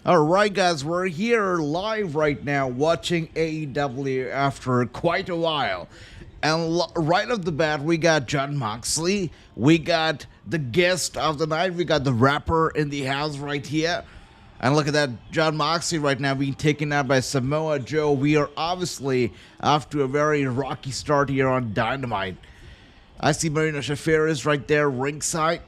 Alright guys, we're here live right now watching AEW after quite a while. And right off the bat, we got Jon Moxley, we got the guest of the night, we got the rapper in the house right here. And look at that, Jon Moxley right now being taken out by Samoa Joe. We are obviously off to a very rocky start here on Dynamite. I see Marina Shafir is right there ringside.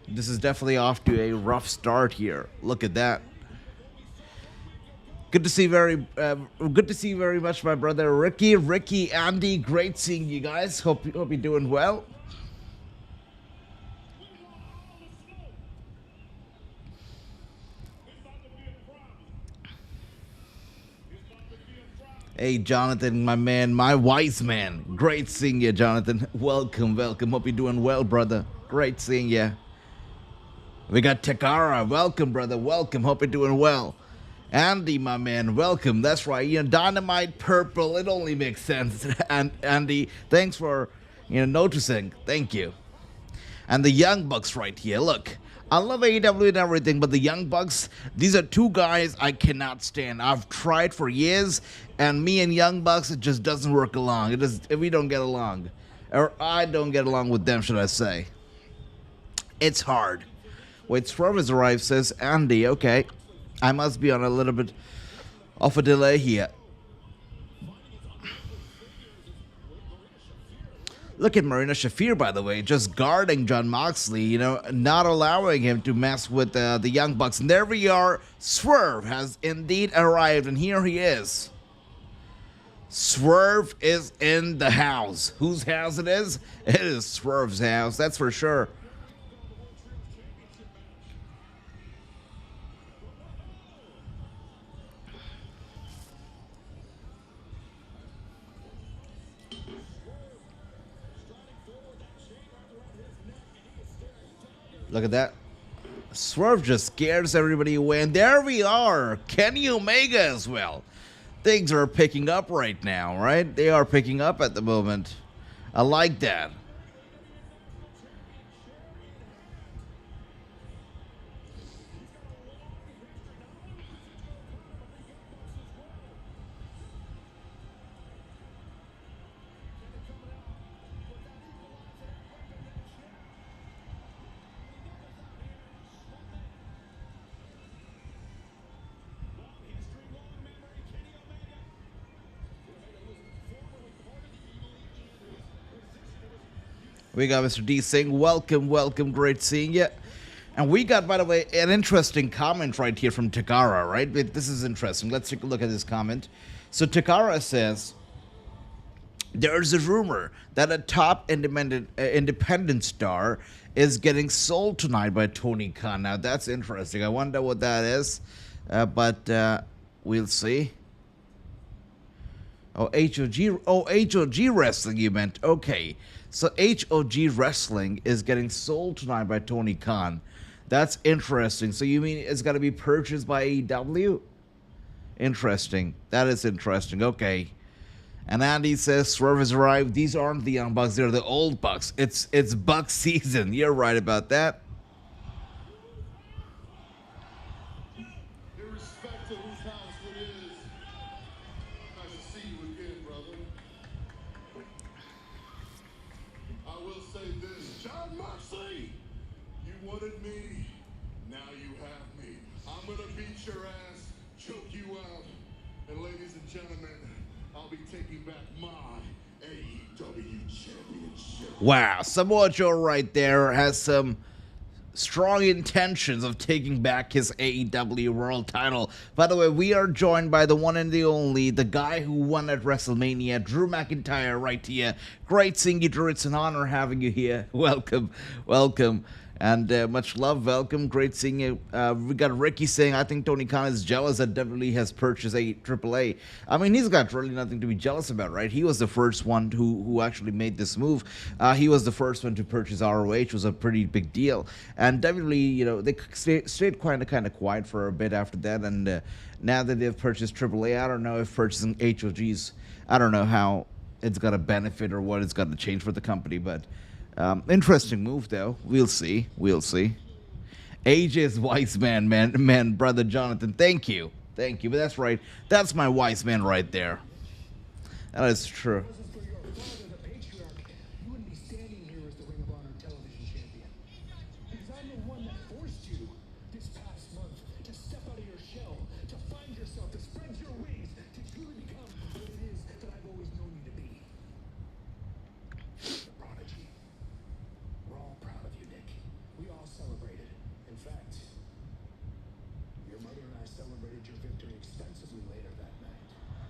This is definitely off to a rough start here. Look at that. Good to see very much my brother Ricky, Andy. Great seeing you guys. Hope you're doing well. Hey Jonathan, my man, my wise man. Great seeing you, Jonathan. Welcome. Hope you're doing well, brother. Great seeing you. We got Takara. Welcome, brother. Welcome. Hope you're doing well. Andy, my man. Welcome. That's right. Dynamite purple. It only makes sense. And Andy, thanks for, noticing. Thank you. And the Young Bucks right here. Look, I love AEW and everything, but the Young Bucks, these are two guys I cannot stand. I've tried for years, and me and Young Bucks, it just doesn't work along. We don't get along. Or I don't get along with them, should I say. It's hard. Wait, Swerve has arrived, says Andy. Okay, I must be on a little bit of a delay here. Look at Marina Shafir, by the way, just guarding Jon Moxley, not allowing him to mess with the Young Bucks. And there we are. Swerve has indeed arrived, and here he is. Swerve is in the house. Whose house it is? It is Swerve's house, that's for sure. Look at that. Swerve just scares everybody away. And there we are. Kenny Omega as well. Things are picking up right now, right? They are picking up at the moment. I like that. We got Mr. D saying, welcome, great seeing you. And we got, by the way, an interesting comment right here from Takara, right? This is interesting. Let's take a look at this comment. So Takara says, there's a rumor that a top independent star is getting sold tonight by Tony Khan. Now, that's interesting. I wonder what that is, but we'll see. Oh, HOG Wrestling, you meant. Okay. So HOG Wrestling is getting sold tonight by Tony Khan. That's interesting. So you mean it's got to be purchased by AEW? Interesting. That is interesting. Okay. And Andy says, Swerve has arrived. These aren't the Young Bucks. They're the old Bucks. It's Buck season. You're right about that. Wow, Samoa Joe right there has some strong intentions of taking back his AEW World title. By the way, we are joined by the one and the only, the guy who won at WrestleMania, Drew McIntyre right here. Great seeing you, Drew. It's an honor having you here. Welcome. And much love, welcome, great seeing you. We got Ricky saying, I think Tony Khan is jealous that WWE has purchased a AAA. I mean, he's got really nothing to be jealous about, right? He was the first one who actually made this move. He was the first one to purchase ROH, was a pretty big deal. And WWE, they stayed kind of quiet for a bit after that. And now that they've purchased AAA, I don't know if purchasing HOGs, I don't know how it's going to benefit or what it's going to change for the company, but interesting move, though. We'll see. AJ's wise man, brother Jonathan. Thank you. But that's right. That's my wise man right there. That is true.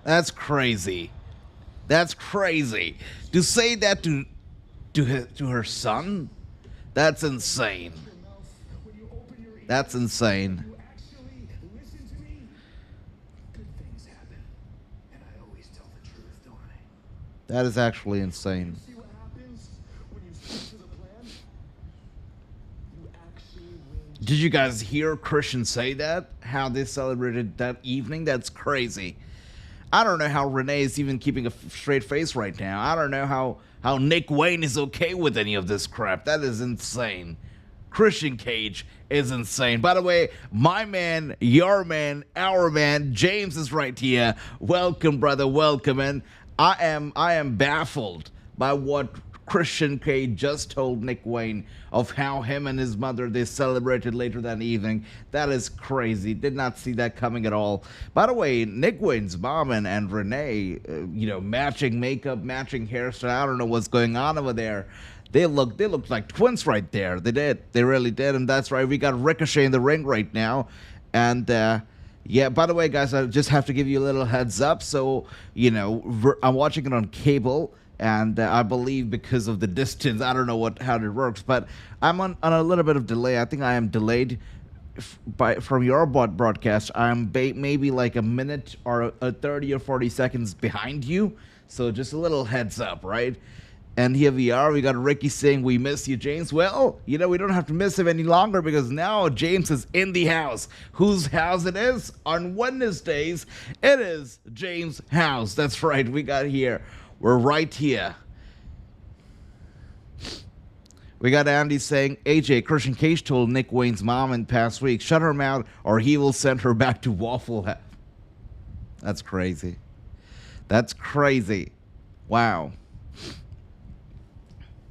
That's crazy. That's crazy. To say that to her son, that's insane. That's insane. That is actually insane. Did you guys hear Christian say that? How they celebrated that evening? That's crazy. I don't know how Renee is even keeping a straight face right now. I don't know how Nick Wayne is okay with any of this crap. That is insane. Christian Cage is insane. By the way, my man, your man, our man, James is right here. Welcome, brother. Welcome. And I am baffled by what Christian Cage just told Nick Wayne of how him and his mother, they celebrated later that evening. That is crazy. Did not see that coming at all. By the way, Nick Wayne's mom and Renee, matching makeup, matching hairstyle. I don't know what's going on over there. They looked like twins right there. They did. They really did. And that's right. We got Ricochet in the ring right now. And, yeah, by the way, guys, I just have to give you a little heads up. So, I'm watching it on cable. And I believe because of the distance, I don't know how it works, but I'm on a little bit of delay. I think I am delayed from your broadcast. I'm maybe like a minute or 30 or 40 seconds behind you. So just a little heads up, right? And here we are. We got Ricky saying, "We miss you, James." Well, we don't have to miss him any longer because now James is in the house. Whose house it is? On Wednesdays, it is James' house. That's right. We got here. We're right here. We got Andy saying, AJ, Christian Cage told Nick Wayne's mom in past week, shut her mouth or he will send her back to Waffle House. That's crazy. That's crazy. Wow.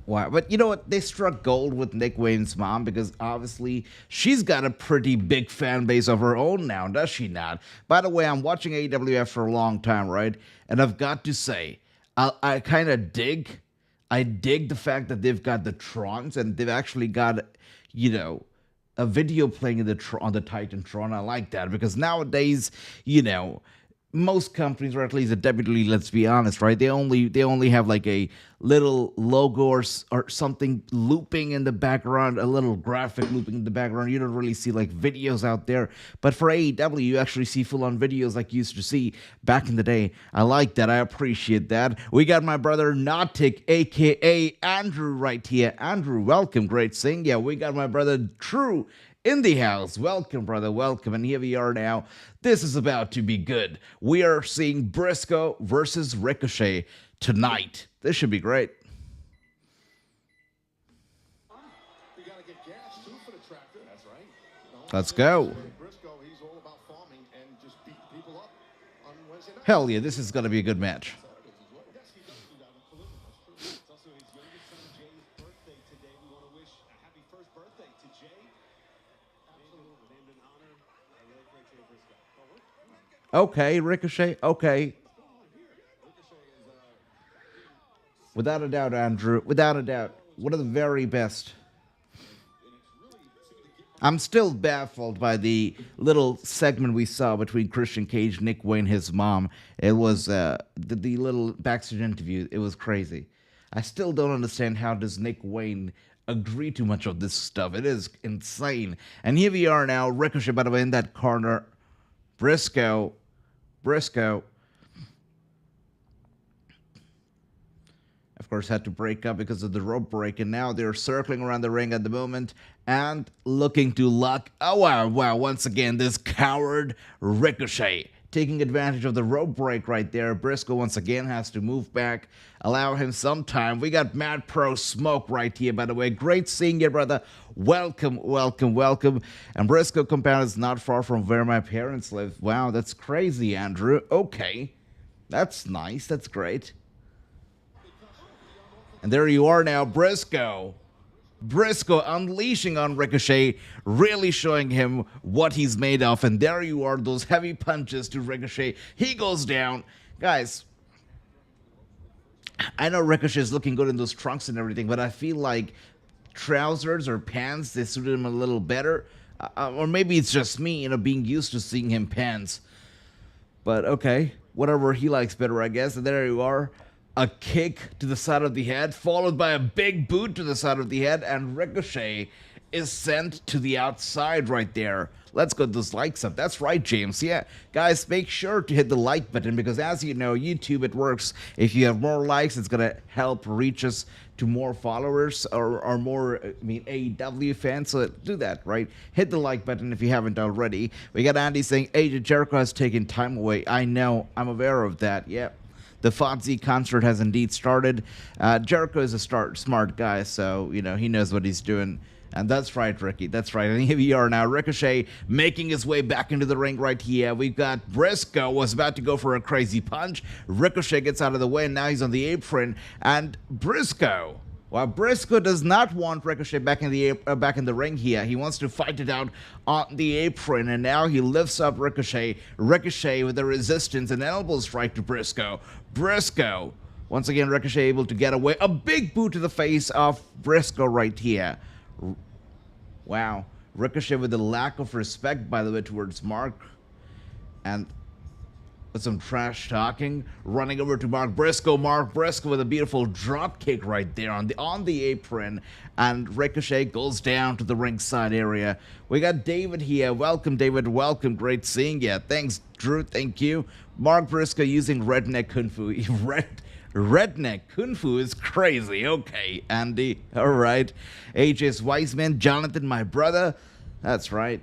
But you know what? They struck gold with Nick Wayne's mom because obviously she's got a pretty big fan base of her own now, does she not? By the way, I'm watching AEW for a long time, right? And I've got to say, I kind of dig the fact that they've got the Trons and they've actually got, a video playing on the Titantron. I like that because nowadays, most companies, or at least the WWE, let's be honest, right? They only have like a little logo or something looping in the background, a little graphic looping in the background. You don't really see like videos out there. But for AEW, you actually see full-on videos like you used to see back in the day. I like that. I appreciate that. We got my brother Nautic, a.k.a. Andrew, right here. Andrew, welcome. Great seeing ya. We got my brother True in the house. Welcome, brother. Welcome. And here we are now. This is about to be good. We are seeing Briscoe versus Ricochet tonight. This should be great. Let's go. Hell yeah, this is going to be a good match. Okay, Ricochet, okay. Without a doubt, Andrew. Without a doubt. One of the very best. I'm still baffled by the little segment we saw between Christian Cage, Nick Wayne, his mom. It was the little backstage interview. It was crazy. I still don't understand how does Nick Wayne agree to much of this stuff. It is insane. And here we are now. Ricochet, by the way, in that corner. Briscoe. Of course, had to break up because of the rope break, and now they're circling around the ring at the moment and looking to luck. Oh, wow. Once again, this coward Ricochet taking advantage of the rope break right there. Briscoe once again has to move back, allow him some time. We got Mad Pro Smoke right here, by the way. Great seeing you, brother. Welcome, welcome, welcome. And Briscoe compound is not far from where my parents live. Wow, that's crazy, Andrew. Okay, that's nice. That's great. And there you are now, Briscoe. Briscoe unleashing on Ricochet, really showing him what he's made of. And there you are, those heavy punches to Ricochet. He goes down. Guys, I know Ricochet is looking good in those trunks and everything, but I feel like trousers or pants, they suited him a little better. Or maybe it's just me, being used to seeing him pants. But okay, whatever he likes better, I guess. And there you are. A kick to the side of the head, followed by a big boot to the side of the head, and Ricochet is sent to the outside right there. Let's get those likes up. That's right, James. Yeah, guys, make sure to hit the like button, because as you know, YouTube, it works. If you have more likes, it's going to help reach us to more followers or more, AEW fans. So do that, right? Hit the like button if you haven't already. We got Andy saying, AJ Jericho has taken time away. I know. I'm aware of that. Yeah. The Fozzy concert has indeed started. Jericho is a smart guy, so, he knows what he's doing. And that's right, Ricky. That's right. And here we are now. Ricochet making his way back into the ring right here. We've got Briscoe was about to go for a crazy punch. Ricochet gets out of the way, and now he's on the apron. And Briscoe does not want Ricochet back in the ring here. He wants to fight it out on the apron, and now he lifts up Ricochet. Ricochet with the resistance and elbow strike to Briscoe. Briscoe, once again, Ricochet able to get away. A big boot to the face of Briscoe right here. Wow. Ricochet with the lack of respect, by the way, towards Mark. And with some trash talking, running over to Mark Briscoe. Mark Briscoe with a beautiful drop kick right there on the apron, and Ricochet goes down to the ringside area. We got David here. Welcome, David. Welcome. Great seeing you. Thanks, Drew. Thank you. Mark Briscoe using redneck kung fu. Redneck kung fu is crazy. Okay, Andy. All right. AJ's Wiseman. Jonathan, my brother. That's right.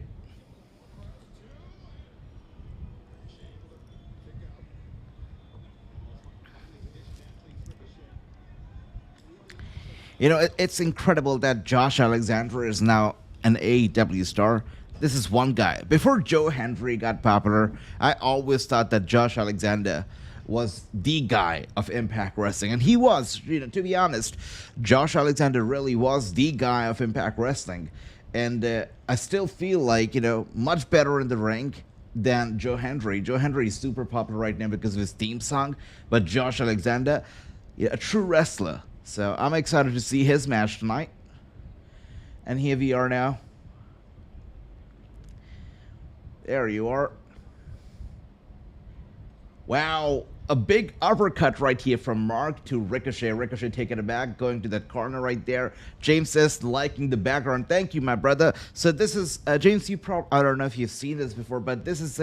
It's incredible that Josh Alexander is now an AEW star. This is one guy. Before Joe Hendry got popular, I always thought that Josh Alexander was the guy of Impact Wrestling. And he was, to be honest, Josh Alexander really was the guy of Impact Wrestling. And I still feel like, much better in the ring than Joe Hendry. Joe Hendry is super popular right now because of his theme song. But Josh Alexander, a true wrestler. So I'm excited to see his match tonight. And here we are now. There you are. Wow. A big uppercut right here from Mark to Ricochet. Ricochet taking it back, going to that corner right there. James says, liking the background. Thank you, my brother. So this is, James, I don't know if you've seen this before, but this is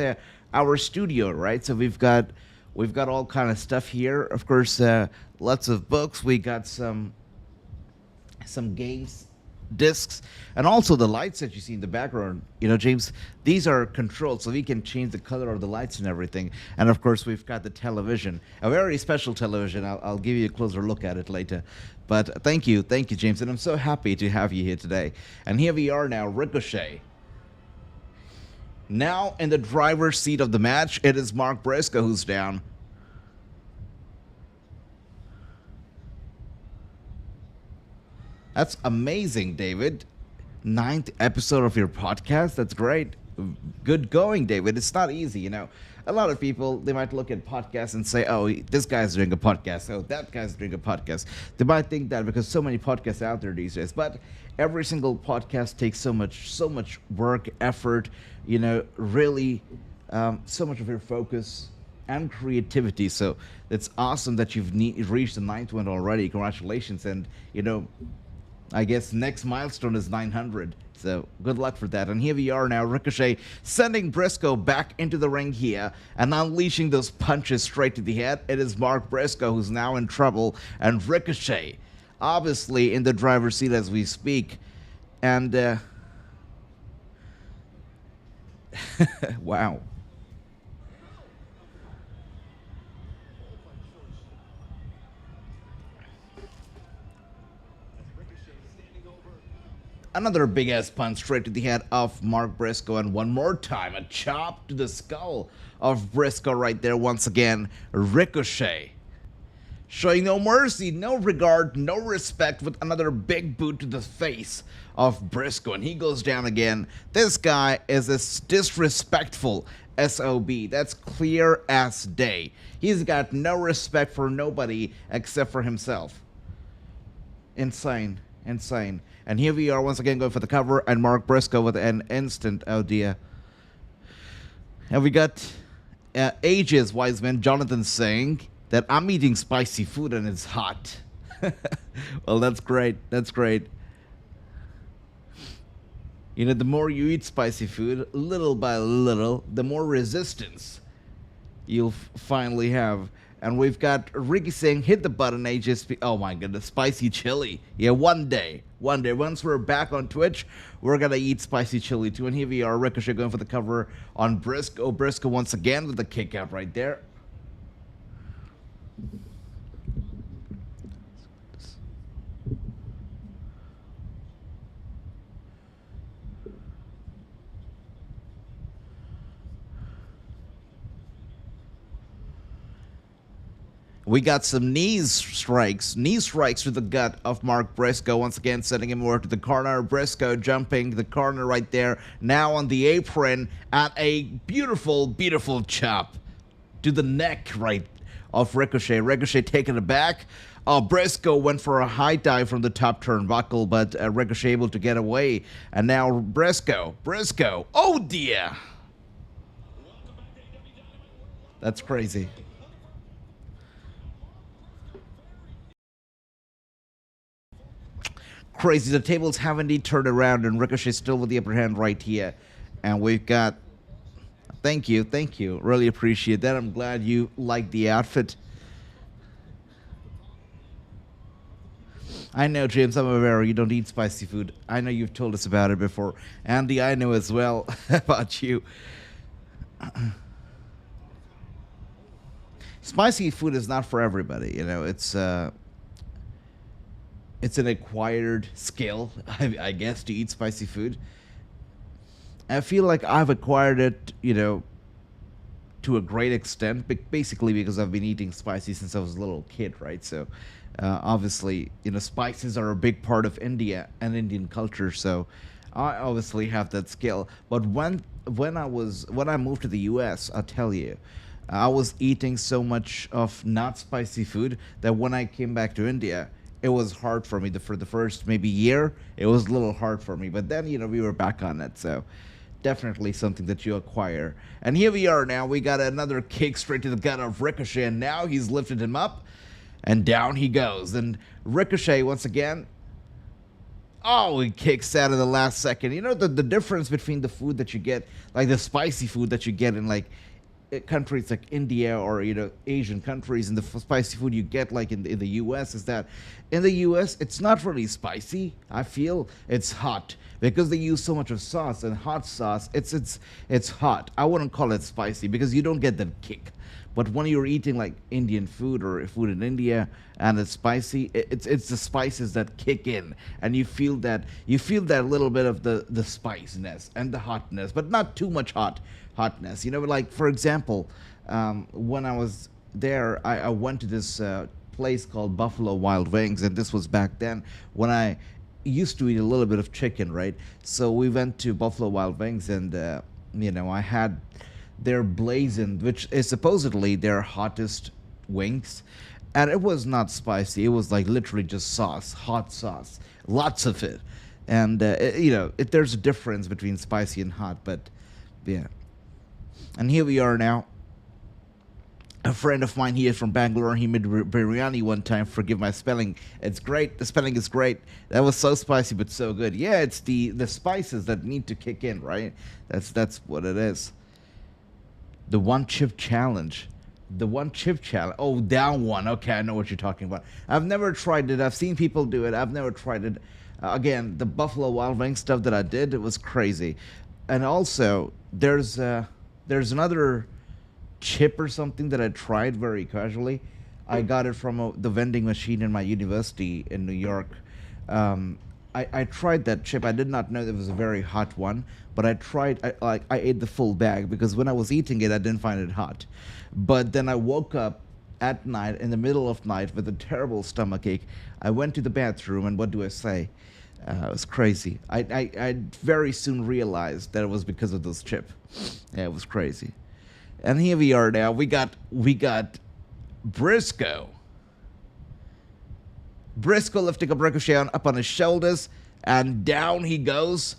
our studio, right? So we've got all kind of stuff here. Of course, lots of books. We got some games, discs, and also the lights that you see in the background. James, these are controlled, so we can change the color of the lights and everything. And of course, we've got the television, a very special television. I'll give you a closer look at it later. But thank you, James, and I'm so happy to have you here today. And here we are now, Ricochet. Now in the driver's seat of the match, it is Mark Briscoe who's down. That's amazing, David. 9th episode of your podcast. That's great. Good going, David. It's not easy, A lot of people, they might look at podcasts and say, oh, this guy's doing a podcast. Oh, that guy's doing a podcast. They might think that because so many podcasts out there these days. But every single podcast takes so much work, effort, really so much of your focus and creativity. So it's awesome that you've reached the 9th one already. Congratulations. And, I guess next milestone is 900. So good luck for that. And here we are now, Ricochet sending Briscoe back into the ring here and unleashing those punches straight to the head. It is Mark Briscoe who's now in trouble, and Ricochet obviously in the driver's seat as we speak. And wow. Another big ass punch straight to the head of Mark Briscoe, and one more time a chop to the skull of Briscoe right there once again. Ricochet showing no mercy, no regard, no respect with another big boot to the face of Briscoe, and he goes down again. This guy is a disrespectful SOB. That's clear as day. He's got no respect for nobody except for himself. Insane. Insane. And here we are once again going for the cover, and Mark Briscoe with an instant, oh dear. And we got Ages Wiseman Jonathan saying that I'm eating spicy food and it's hot. Well, that's great. That's great. You know, the more you eat spicy food, little by little, the more resistance you'll finally have. And we've got Ricky saying, hit the button, AJ. Oh my goodness, spicy chili. Yeah, one day, once we're back on Twitch, we're going to eat spicy chili too. And here we are, Ricochet going for the cover on Briscoe. Briscoe once again with the kick out right there. We got some knee strikes to the gut of Mark Briscoe, once again sending him over to the corner. Briscoe jumping the corner right there, now on the apron, at a beautiful, beautiful chop to the neck right of Ricochet. Ricochet taking it back. Briscoe went for a high dive from the top turnbuckle, but Ricochet able to get away. And now Briscoe, oh dear. That's crazy. Crazy. The tables have indeed turned around, and Ricochet still with the upper hand right here. And we've got... Thank you. Really appreciate that. I'm glad you like the outfit. I know, James, I'm aware you don't eat spicy food. I know you've told us about it before. Andy, I know as well about you. Spicy food is not for everybody, you know. It's an acquired skill, I guess, to eat spicy food. I feel like I've acquired it, you know, to a great extent, basically because I've been eating spicy since I was a little kid, right? So, obviously, you know, spices are a big part of India and Indian culture, so I obviously have that skill. But when I moved to the US, I'll tell you, I was eating so much of not spicy food that when I came back to India, it was hard for me. For the first maybe year, it was a little hard for me. But then, you know, we were back on it. So definitely something that you acquire. And here we are now. We got another kick straight to the gut of Ricochet. And now he's lifted him up. And down he goes. And Ricochet, once again, oh, he kicks out of the last second. You know, the difference between the food that you get, like the spicy food that you get in, like, countries like India or, you know, Asian countries, and the spicy food you get like in the US is that in the US it's not really spicy. I feel it's hot because they use so much of sauce, and hot sauce, it's hot. I wouldn't call it spicy because you don't get that kick. But when you're eating like Indian food or food in India and it's spicy, it's the spices that kick in, and you feel that little bit of the spiciness and the hotness, but not too much hotness. You know, like for example, when I was there, I went to this place called Buffalo Wild Wings, and this was back then when I used to eat a little bit of chicken, right? So we went to Buffalo Wild Wings, and you know, I had their blazing, which is supposedly their hottest wings, and it was not spicy. It was like literally just sauce, hot sauce, lots of it. And you know, there's a difference between spicy and hot, but yeah. And here we are now. A friend of mine, he is from Bangalore. He made biryani one time. Forgive my spelling. It's great. The spelling is great. That was so spicy, but so good. Yeah, it's the spices that need to kick in, right? That's what it is. The one chip challenge. The one chip challenge. Oh, down one. Okay, I know what you're talking about. I've never tried it. I've seen people do it. I've never tried it. Again, the Buffalo Wild Wings stuff that I did, it was crazy. And also, there's another chip or something that I tried very casually. I got it from the vending machine in my university in New York. I tried that chip. I did not know it was a very hot one, but I tried. I ate the full bag because when I was eating it, I didn't find it hot. But then I woke up at night in the middle of night with a terrible stomachache. I went to the bathroom, and what do I say? It was crazy. I very soon realized that it was because of this chip. Yeah, it was crazy. And here we are now. We got Briscoe. Briscoe lifting up Ricochet up on his shoulders, and down he goes.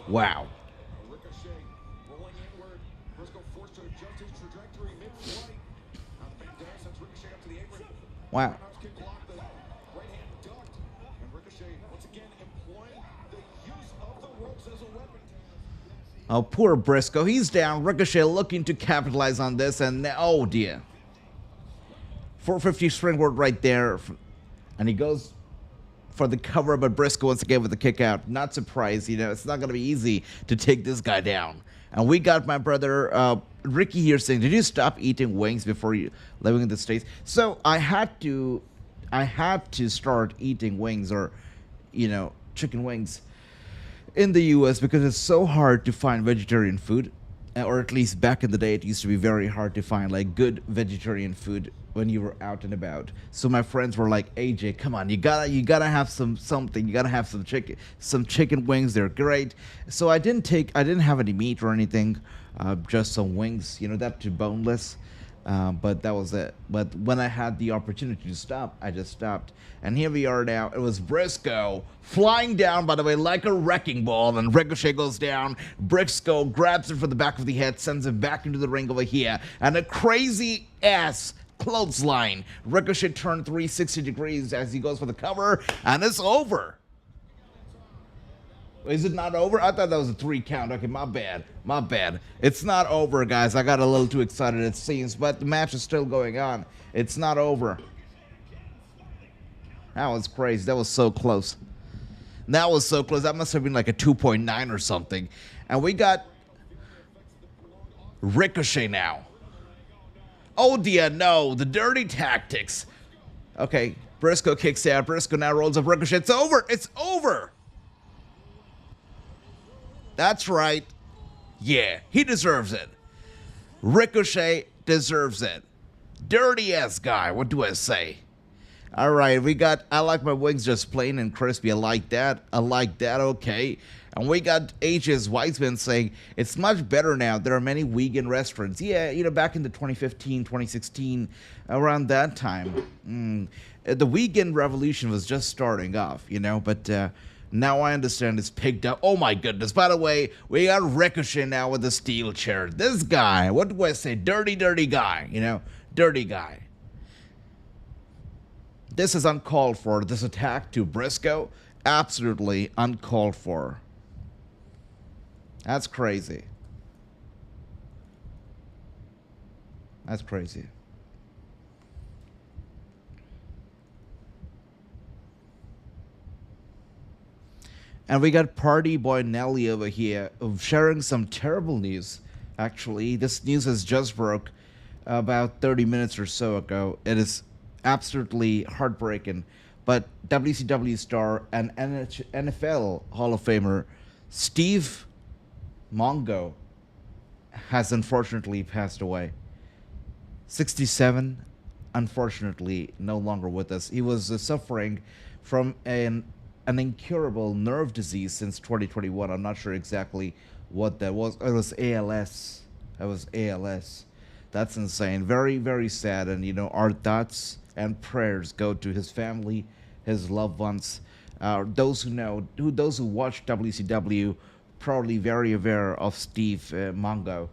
Wow. Wow. Oh, poor Briscoe. He's down. Ricochet looking to capitalize on this, and oh dear. 450 springboard right there. And he goes for the cover, but Briscoe once again with the kick out. Not surprised, it's not going to be easy to take this guy down. And we got my brother Ricky here saying, did you stop eating wings before you living in the States? So I had to start eating wings, or chicken wings in the US because it's so hard to find vegetarian food, or at least back in the day it used to be very hard to find like good vegetarian food when you were out and about. So my friends were like, AJ, come on, you gotta have something. You gotta have some chicken wings. They're great. So I didn't have any meat or anything, just some wings. That too boneless. But that was it. But when I had the opportunity to stop, I just stopped. And here we are now. It was Briscoe flying down, by the way, like a wrecking ball. And Ricochet goes down. Briscoe grabs him from the back of the head, sends him back into the ring over here. And a crazy ass clothesline. Ricochet turned 360 degrees as he goes for the cover. And it's over. Is it not over? I thought that was a 3 count. Okay, my bad. It's not over, guys. I got a little too excited, it seems, but the match is still going on. It's not over. That was crazy. That was so close. That must have been like a 2.9 or something. And we got Ricochet now. Oh dear, no. The dirty tactics. Okay, Briscoe kicks out. Briscoe now rolls up Ricochet. It's over. It's over. That's right. Yeah, he deserves it. Ricochet deserves it. Dirty ass guy. What do I say? All right, we got I like my wings just plain and crispy. I like that. Okay. And we got H.S. Weisman saying, it's much better now. There are many vegan restaurants. Yeah, back in the 2015, 2016, around that time. The vegan revolution was just starting off, but now I understand it's picked up. Oh my goodness. By the way, we got Ricochet now with the steel chair. This guy, what do I say? Dirty guy, dirty guy. This is uncalled for. This attack to Briscoe, absolutely uncalled for. That's crazy. That's crazy. And we got Party Boy Nelly over here sharing some terrible news. Actually, this news has just broke about 30 minutes or so ago. It is absolutely heartbreaking. But WCW star and NFL Hall of Famer Steve Mongo has unfortunately passed away. 67, unfortunately, no longer with us. He was suffering from an incurable nerve disease since 2021. I'm not sure exactly what that was. It was ALS. That's insane. Very, very sad. And, our thoughts and prayers go to his family, his loved ones. Those who watch WCW, probably very aware of Steve Mongo.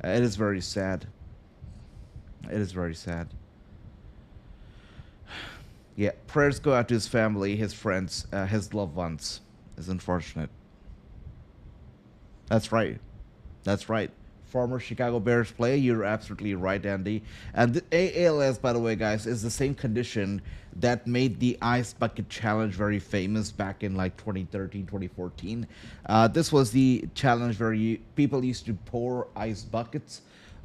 It is very sad. Yeah, prayers go out to his family, his friends, his loved ones. It's unfortunate. That's right. former Chicago Bears player. You're absolutely right, Andy. And the ALS, by the way, guys, is the same condition that made the Ice Bucket Challenge very famous back in like 2013, 2014. This was the challenge where people used to pour ice buckets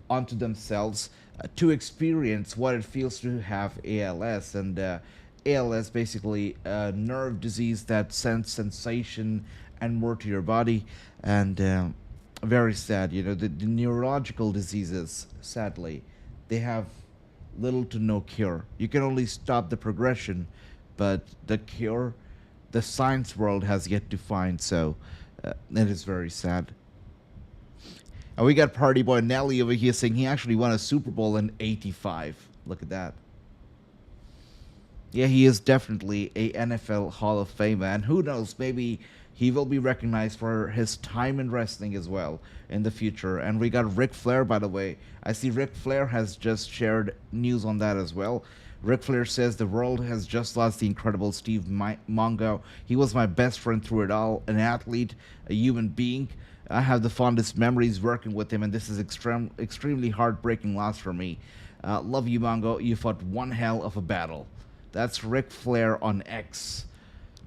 onto themselves to experience what it feels to have ALS. And ALS basically a nerve disease that sends sensation and more to your body. And very sad, the neurological diseases, sadly, they have little to no cure. You can only stop the progression, but the cure, the science world has yet to find. So it is very sad. And we got Party Boy Nelly over here saying he actually won a Super Bowl in '85. Look at that. Yeah, he is definitely a NFL Hall of Famer, and who knows, maybe he will be recognized for his time in wrestling as well in the future. And we got Ric Flair, by the way. I see Ric Flair has just shared news on that as well. Ric Flair says the world has just lost the incredible Steve Mongo. He was my best friend through it all, an athlete, a human being. I have the fondest memories working with him, and this is extremely heartbreaking loss for me. Love you, Mongo. You fought one hell of a battle. That's Ric Flair on X.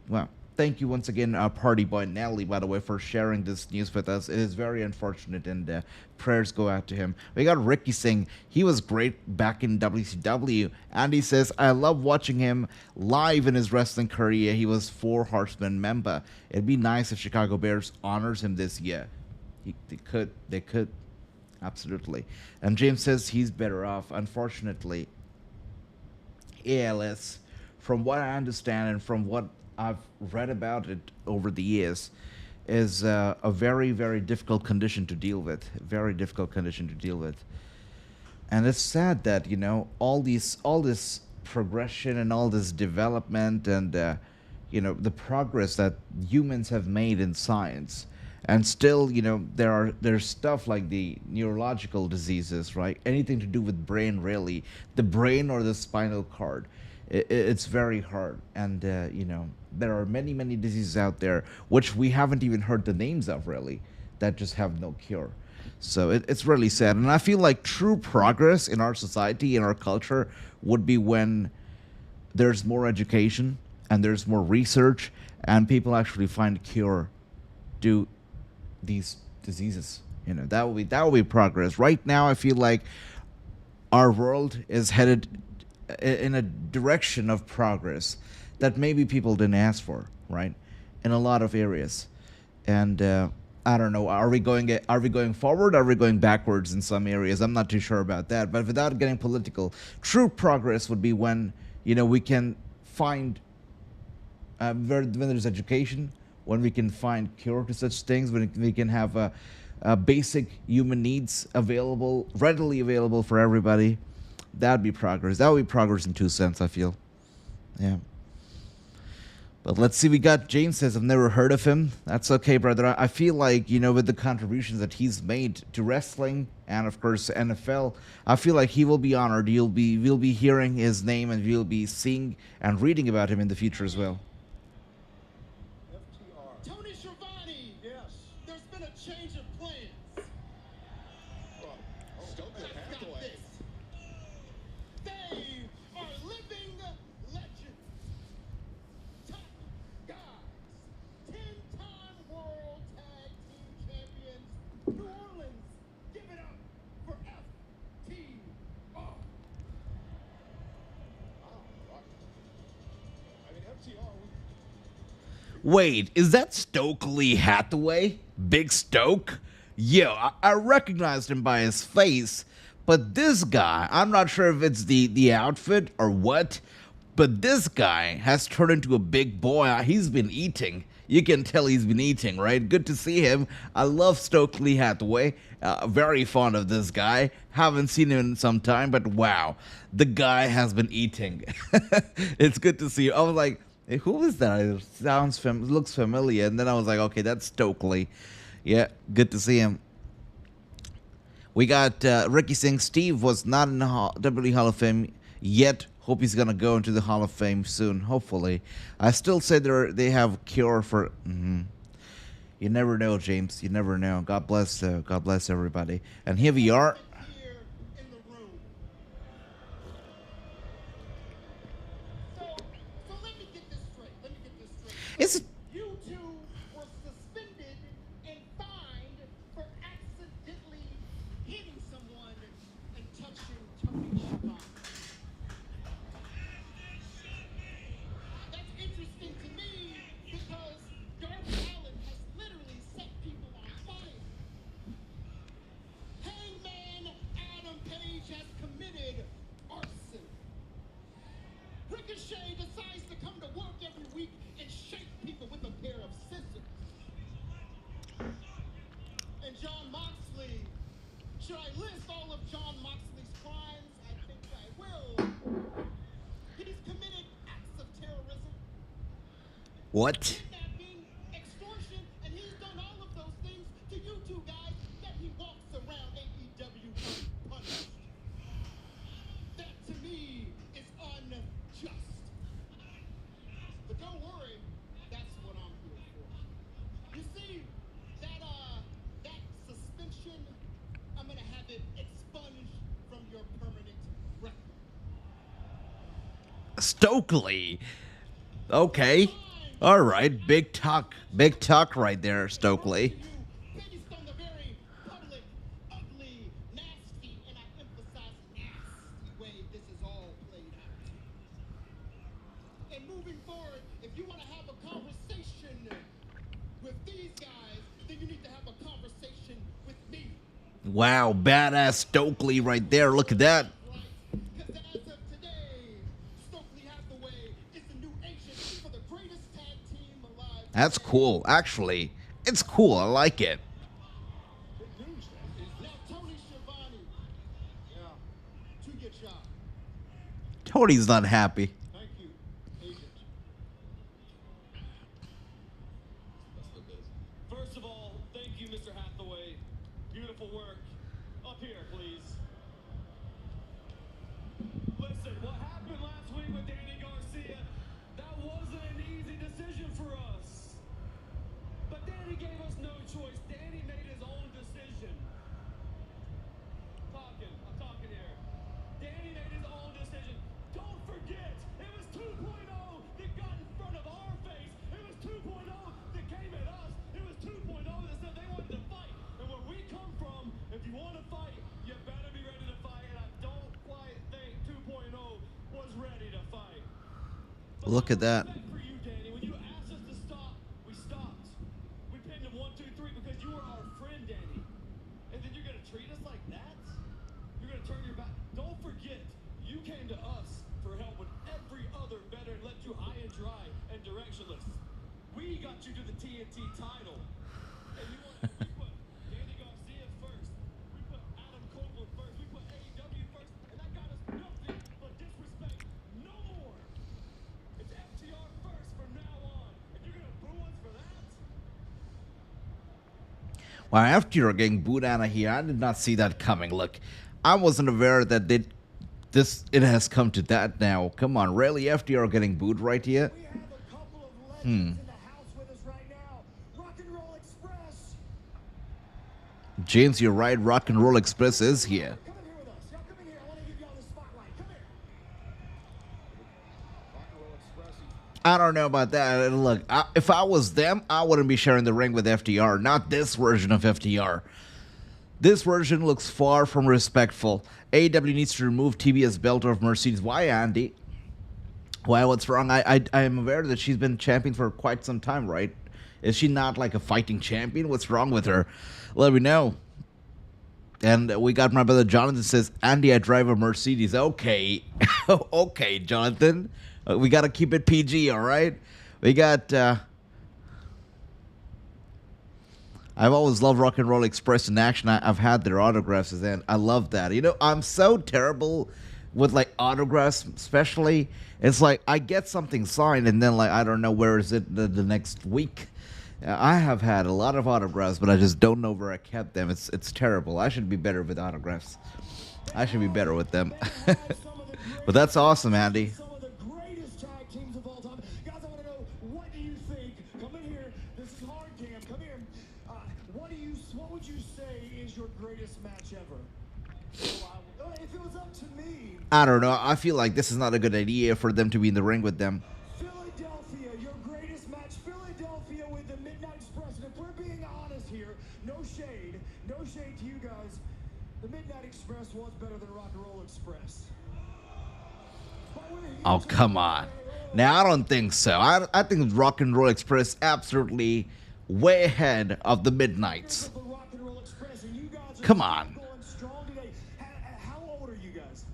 Well, thank you once again, Party Boy Nelly, by the way, for sharing this news with us. It is very unfortunate, and prayers go out to him. We got Ricky saying he was great back in WCW, and he says, I love watching him live in his wrestling career. He was 4 Horsemen member. It'd be nice if Chicago Bears honors him this year. They could. Absolutely. And James says he's better off. Unfortunately, ALS, from what I understand and from what I've read about it over the years, is a very, very difficult condition to deal with. Very difficult condition to deal with. And it's sad that, all this progression and all this development and, the progress that humans have made in science. And still, there's stuff like the neurological diseases, right? Anything to do with brain, really. The brain or the spinal cord. It's very hard. And, there are many, many diseases out there which we haven't even heard the names of, really, that just have no cure. So it's really sad. And I feel like true progress in our society, in our culture, would be when there's more education and there's more research and people actually find a cure to these diseases. That will be progress. Right now, I feel like our world is headed in a direction of progress that maybe people didn't ask for, right? In a lot of areas. And I don't know, are we going forward, or are we going backwards in some areas? I'm not too sure about that. But without getting political, true progress would be when, we can find when there's education, when we can find cure to such things, when we can have basic human needs readily available for everybody. That'd be progress. That would be progress in 2 cents, I feel. Yeah. But let's see, we got James says, I've never heard of him. That's okay, brother. I feel like, with the contributions that he's made to wrestling and, of course, NFL, I feel like he will be honored. We'll be hearing his name, and we'll be seeing and reading about him in the future as well. FTR. Tony Schiavone! Yes. There's been a change of plans. Stokely Hathaway. They are living legends. Top guys. 10-time World Tag Team Champions. New Orleans. Give it up for FTR. FTR. Wait, is that Stokely Hathaway? Big Stoke? Yeah, I recognized him by his face, but this guy, I'm not sure if it's the outfit or what, but this guy has turned into a big boy. He's been eating. You can tell he's been eating, right? Good to see him. I love Stokely Hathaway. Very fond of this guy. Haven't seen him in some time, but wow, the guy has been eating. It's good to see you. I was like, hey, who is that? It looks familiar. And then I was like, okay, that's Stokely. Yeah, good to see him. We got Ricky saying Steve was not in the WWE Hall of Fame yet. Hope he's going to go into the Hall of Fame soon, hopefully. I still say they have a cure for... You never know, James. You never know. God bless everybody. And here we are. Here in the room. So let me get this straight. It's You two were suspended and fined for accidentally hitting someone and touching Tony Schiavone. That's interesting to me because Darby Allin has literally set people on fire. Hangman Adam Page has committed arson. Ricochet decides to come to work every week and shake people with a pair of scissors. And John Moxley, should I list all of John Moxley's crimes? I think I will. He's committed acts of terrorism, what? kidnapping, extortion, and he's done all of those things to you two guys that he walks around AEW unpunished. That to me is unjust. But don't worry, that's what I'm here for. You see, that suspension, I'm gonna have it expunged from your permanent record. Stokely. Okay. All right. Big talk right there, Stokely. Based on the very public, ugly, nasty, and I emphasize nasty way this is all played out. And moving forward, if you want to have a conversation with these guys, then you need to have a conversation with me. Wow, badass Stokely right there. Look at that. Right? Because as of today, Stokely Hathaway is the new agent for the greatest tag team alive. That's cool. Actually, it's cool. I like it. Now, Tony Schiavone. Yeah. Do your job. Tony's not happy. Thank you, agent. First of all, thank you, Mr. Hathaway. Beautiful work. Up here, please. Listen, what happened last week with Danny Garcia, that wasn't an easy decision for us. But Danny gave us no choice. Danny made his own decision. I'm talking here. Danny made his own decision. Don't forget, it was 2.0 that got in front of our face. It was 2.0 that came at us. It was 2.0 that said they wanted to fight. And where we come from, if you want to fight, you better be ready to fight. And I don't quite think 2.0 was ready to fight. But Look at that. respect for you, Danny. When you asked us to stop, we stopped. We pinned him 1, 2, 3 because you were our friend, Danny. And then you're gonna treat us like that? You're gonna turn your back? Don't forget, you came to us for help when every other veteran left you high and dry and directionless. We got you to the TNT title. And we put Danny Garcia first. We put Adam Copeland first. We put AEW first. And that got us nothing but disrespect. No more. It's FTR first from now on. And you're gonna boo us for that? Well, after you're getting booed out of here, I did not see that coming. Look, I wasn't aware that it has come to that now. Come on, really? FTR getting booed right here? We have a couple of legends in the house with us right now. Rock and Roll Express. James, you're right. Rock and Roll Express is here. Come in here with us. Y'all come in here. I want to give y'all the spotlight. Come here. Rock and Roll Express. I don't know about that. Look, if I was them, I wouldn't be sharing the ring with FTR. Not this version of FTR. This version looks far from respectful. AEW needs to remove TBS belt of Mercedes. Why, Andy? Why, what's wrong? I am aware that she's been champion for quite some time, right? Is she not like a fighting champion? What's wrong with her? Let me know. And we got my brother Jonathan says, Andy, I drive a Mercedes. Okay. Okay, Jonathan. We got to keep it PG, all right? We got... I've always loved Rock and Roll Express in action. I've had their autographs, and I love that. You know, I'm so terrible with, like, autographs, especially. It's like I get something signed, and then, like, I don't know where is it the next week. I have had a lot of autographs, but I just don't know where I kept them. It's terrible. I should be better with autographs. I should be better with them. But that's awesome, Andy. Some of the greatest tag teams of all time. Guys, I want to know, what do you think? Come in here. This is hard cam. Come here. your greatest match ever? Well, if it was up to me, I don't know. I feel like this is not a good idea for them to be in the ring with them. Philadelphia, your greatest match. Philadelphia with the Midnight Express. And if we're being honest here, no shade to you guys. The Midnight Express was better than Rock and Roll Express. But we're here Oh, to- come on. Now, I don't think so. I think Rock and Roll Express absolutely way ahead of the Midnights. Of the Rock and Roll Express, and you guys are Come still on. going strong today. How old are you guys?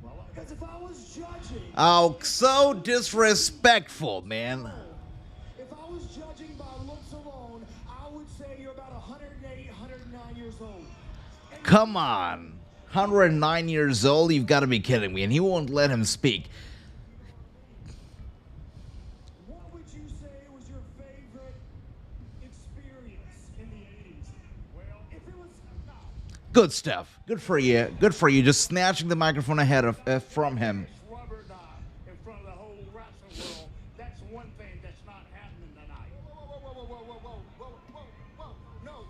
Well, because if I was judging, Oh, so disrespectful, man. if I was judging by looks alone, I would say you're about 108, 109 years old. And Come on. 109 years old? You've got to be kidding me. And he won't let him speak. what would you say was your favorite experience in the 80s? Well, if it was Good stuff. Good for you. Good for you. Just snatching the microphone ahead of from him. Rubber dog in front of the whole wrestling world. That's one thing that's not happening tonight. Whoa. No,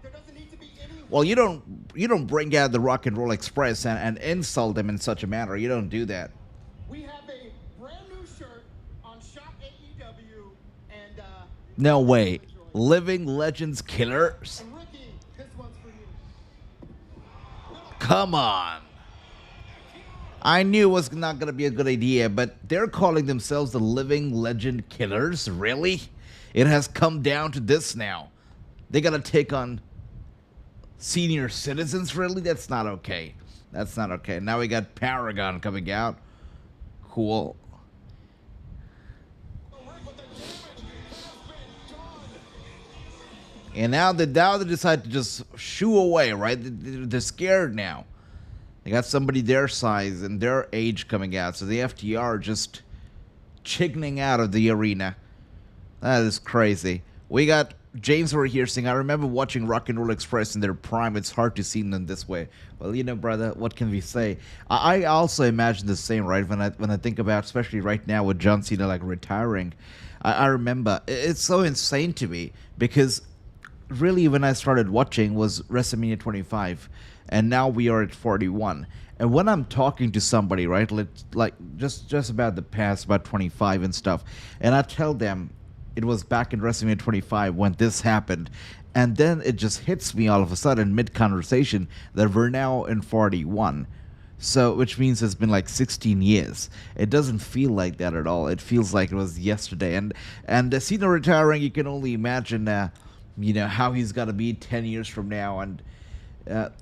there doesn't need to be any. Well, you don't bring out the Rock and Roll Express and insult them in such a manner. You don't do that. We have a brand new shirt on Shop AEW, and No way. Living Legends Killers? and Ricky, this one's for you. Come on. I knew it was not going to be a good idea, but they're calling themselves the Living Legend Killers? Really? It has come down to this now. They got to take on senior citizens? Really? That's not okay. That's not okay. Now we got Paragon coming out. Cool. And now they decide to just shoo away, right? They're scared now. They got somebody their size and their age coming out, so the FTR are just chickening out of the arena. That is crazy. We got James over here saying, I remember watching Rock and Roll Express in their prime. It's hard to see them this way. Well, you know, brother, what can we say? I also imagine the same, right? When I think about, especially right now with John Cena like retiring, I remember it's so insane to me because really when I started watching was WrestleMania 25, and now we are at 41. And when I'm talking to somebody, right, like just about the past, about 25 and stuff, and I tell them it was back in WrestleMania 25 when this happened, and then it just hits me all of a sudden mid-conversation that we're now in 41. So, which means it's been like 16 years. It doesn't feel like that at all. It feels like it was yesterday. And Cena retiring, you can only imagine, how he's got to be 10 years from now. And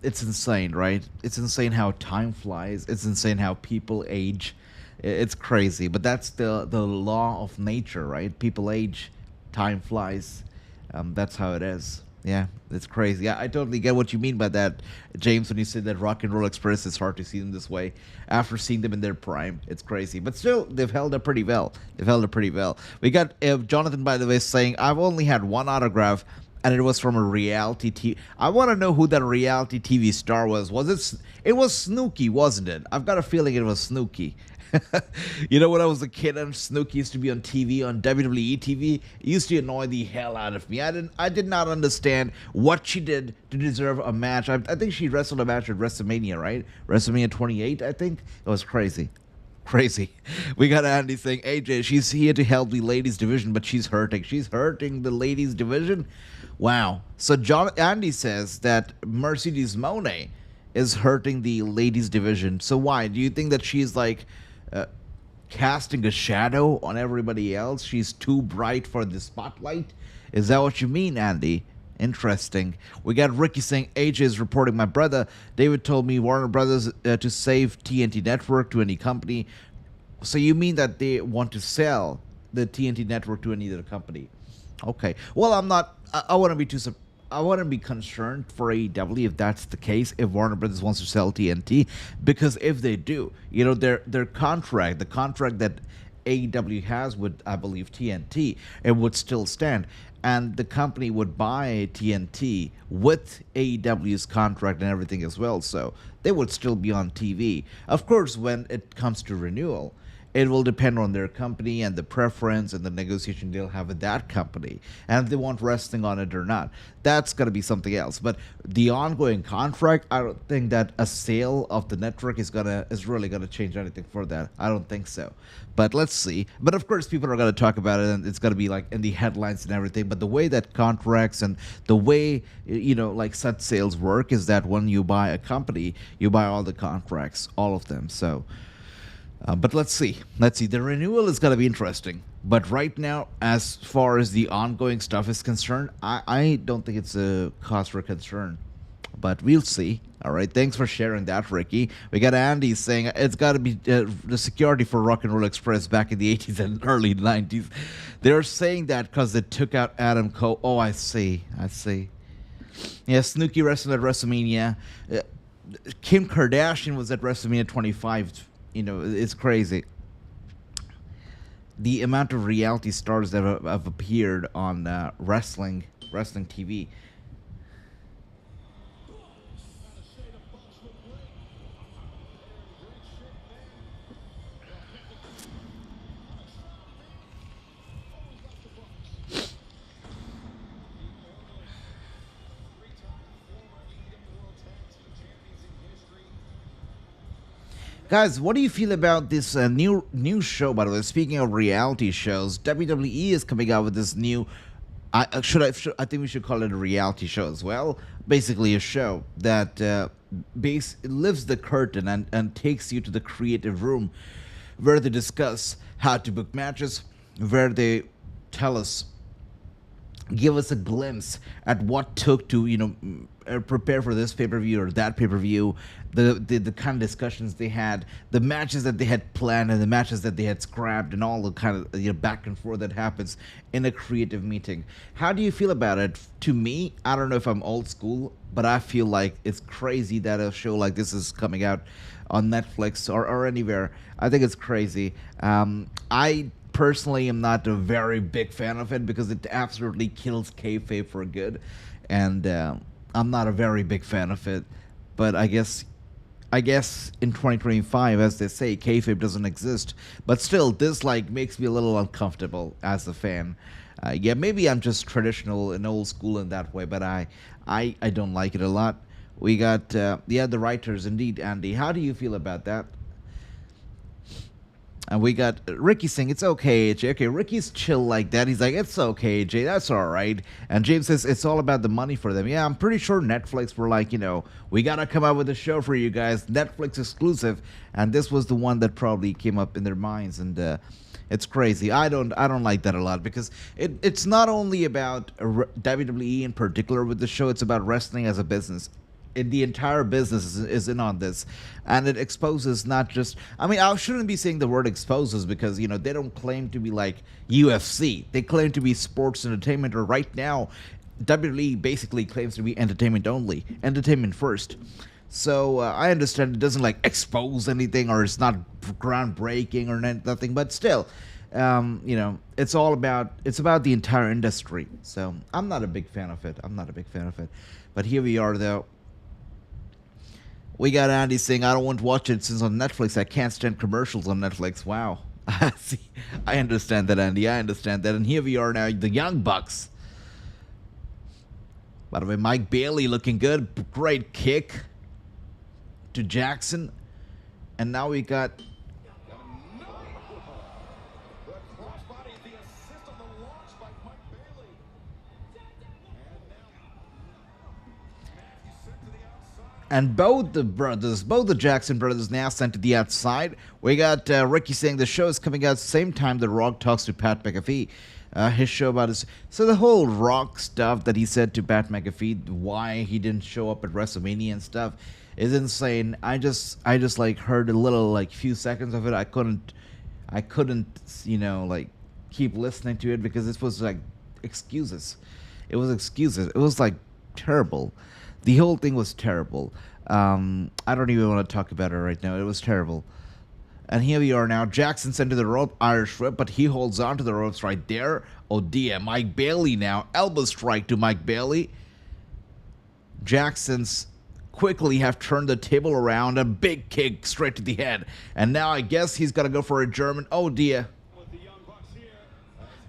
it's insane, right? It's insane how time flies. It's insane how people age. It's crazy, but that's the law of nature, right? People age, time flies. That's how it is. Yeah, it's crazy. I totally get what you mean by that, James, when you said that Rock and Roll Express is hard to see them this way after seeing them in their prime. It's crazy. But still, they've held up pretty well. We got Jonathan, by the way, saying, I've only had one autograph, and it was from a reality TV. I want to know who that reality TV star was. It was Snooki, wasn't it? I've got a feeling it was Snooki. When I was a kid and Snooki used to be on TV, on WWE TV, it used to annoy the hell out of me. I did not understand what she did to deserve a match. I think she wrestled a match at WrestleMania, right? WrestleMania 28, I think. It was crazy. We got Andy saying, AJ, she's here to help the ladies division, but she's hurting. She's hurting the ladies division? Wow. So Andy says that Mercedes Moné is hurting the ladies division. So why? Do you think that she's like casting a shadow on everybody else? She's too bright for the spotlight? Is that what you mean, Andy? Interesting. We got Ricky saying, AJ is reporting, my brother David told me Warner Brothers to save TNT Network to any company. So you mean that they want to sell the TNT Network to any other company? Okay. Well, I'm not. I wouldn't be I wouldn't be concerned for AEW if that's the case, if Warner Brothers wants to sell TNT, because if they do, their contract, the contract that AEW has with, I believe, TNT, it would still stand. And the company would buy TNT with AEW's contract and everything as well. So they would still be on TV. Of course, when it comes to renewal, It will depend on their company and the preference and the negotiation they'll have with that company, and if they want wrestling on it or not. That's gonna be something else. But the ongoing contract, I don't think that a sale of the network is really gonna change anything for that. I don't think so. But let's see. But of course, people are gonna talk about it, and it's gonna be like in the headlines and everything. But the way that contracts and the way like such sales work is that when you buy a company, you buy all the contracts, all of them. So. But let's see. The renewal is going to be interesting. But right now, as far as the ongoing stuff is concerned, I don't think it's a cause for concern. But we'll see. All right. Thanks for sharing that, Ricky. We got Andy saying it's got to be the security for Rock and Roll Express back in the 80s and early 90s. They're saying that because they took out Adam Cole. Oh, I see. Yeah, Snooki wrestled at WrestleMania. Kim Kardashian was at WrestleMania 25. It's crazy. The amount of reality stars that have appeared on wrestling TV. Guys, what do you feel about this new show? By the way, speaking of reality shows, WWE is coming out with this new. I think we should call it a reality show as well. Basically, a show that lifts the curtain and takes you to the creative room, where they discuss how to book matches, where they give us a glimpse at what took to prepare for this pay-per-view or that pay-per-view, the kind of discussions they had, the matches that they had planned and the matches that they had scrapped, and all the kind of back and forth that happens in a creative meeting. How do you feel about it? To me, I don't know if I'm old school, but I feel like it's crazy that a show like this is coming out on Netflix or anywhere. I think it's crazy. I personally am not a very big fan of it because it absolutely kills kayfabe for good, and I'm not a very big fan of it. But I guess in 2025, as they say, kayfabe doesn't exist. But still, this makes me a little uncomfortable as a fan. Yeah, maybe I'm just traditional and old school in that way, but I don't like it a lot. We got the writers indeed, Andy. How do you feel about that? And we got Ricky saying, it's okay, AJ. Okay, Ricky's chill like that. He's like, it's okay, AJ. That's all right. And James says, it's all about the money for them. Yeah, I'm pretty sure Netflix were like, we got to come out with a show for you guys, Netflix exclusive. And this was the one that probably came up in their minds. And it's crazy. I don't like that a lot because it's not only about WWE in particular with the show. It's about wrestling as a business. The entire business is in on this, and it exposes not just. I mean, I shouldn't be saying the word exposes because they don't claim to be like UFC. They claim to be sports entertainment. Or right now, WWE basically claims to be entertainment only, entertainment first. So I understand it doesn't expose anything, or it's not groundbreaking or nothing, but still. It's about the entire industry. So I'm not a big fan of it. But here we are, though. We got Andy saying, I don't want to watch it since on Netflix. I can't stand commercials on Netflix. Wow. See, I understand that, Andy. I understand that. And here we are now, the Young Bucks. By the way, Mike Bailey looking good. Great kick to Jackson. And now we got... And both the Jackson brothers now sent to the outside. We got Ricky saying the show is coming out same time The Rock talks to Pat McAfee. His show about his... So the whole Rock stuff that he said to Pat McAfee, why he didn't show up at WrestleMania and stuff, is insane. I just heard a little few seconds of it. I couldn't keep listening to it because this was excuses. It was excuses. It was terrible. The whole thing was terrible. I don't even want to talk about it right now. It was terrible. And here we are now. Jackson sent to the rope, Irish whip, but he holds on to the ropes right there. Oh dear, Mike Bailey now. Elbow strike to Mike Bailey. Jackson's quickly have turned the table around. A big kick straight to the head. And now I guess he's got to go for a German. Oh, dear.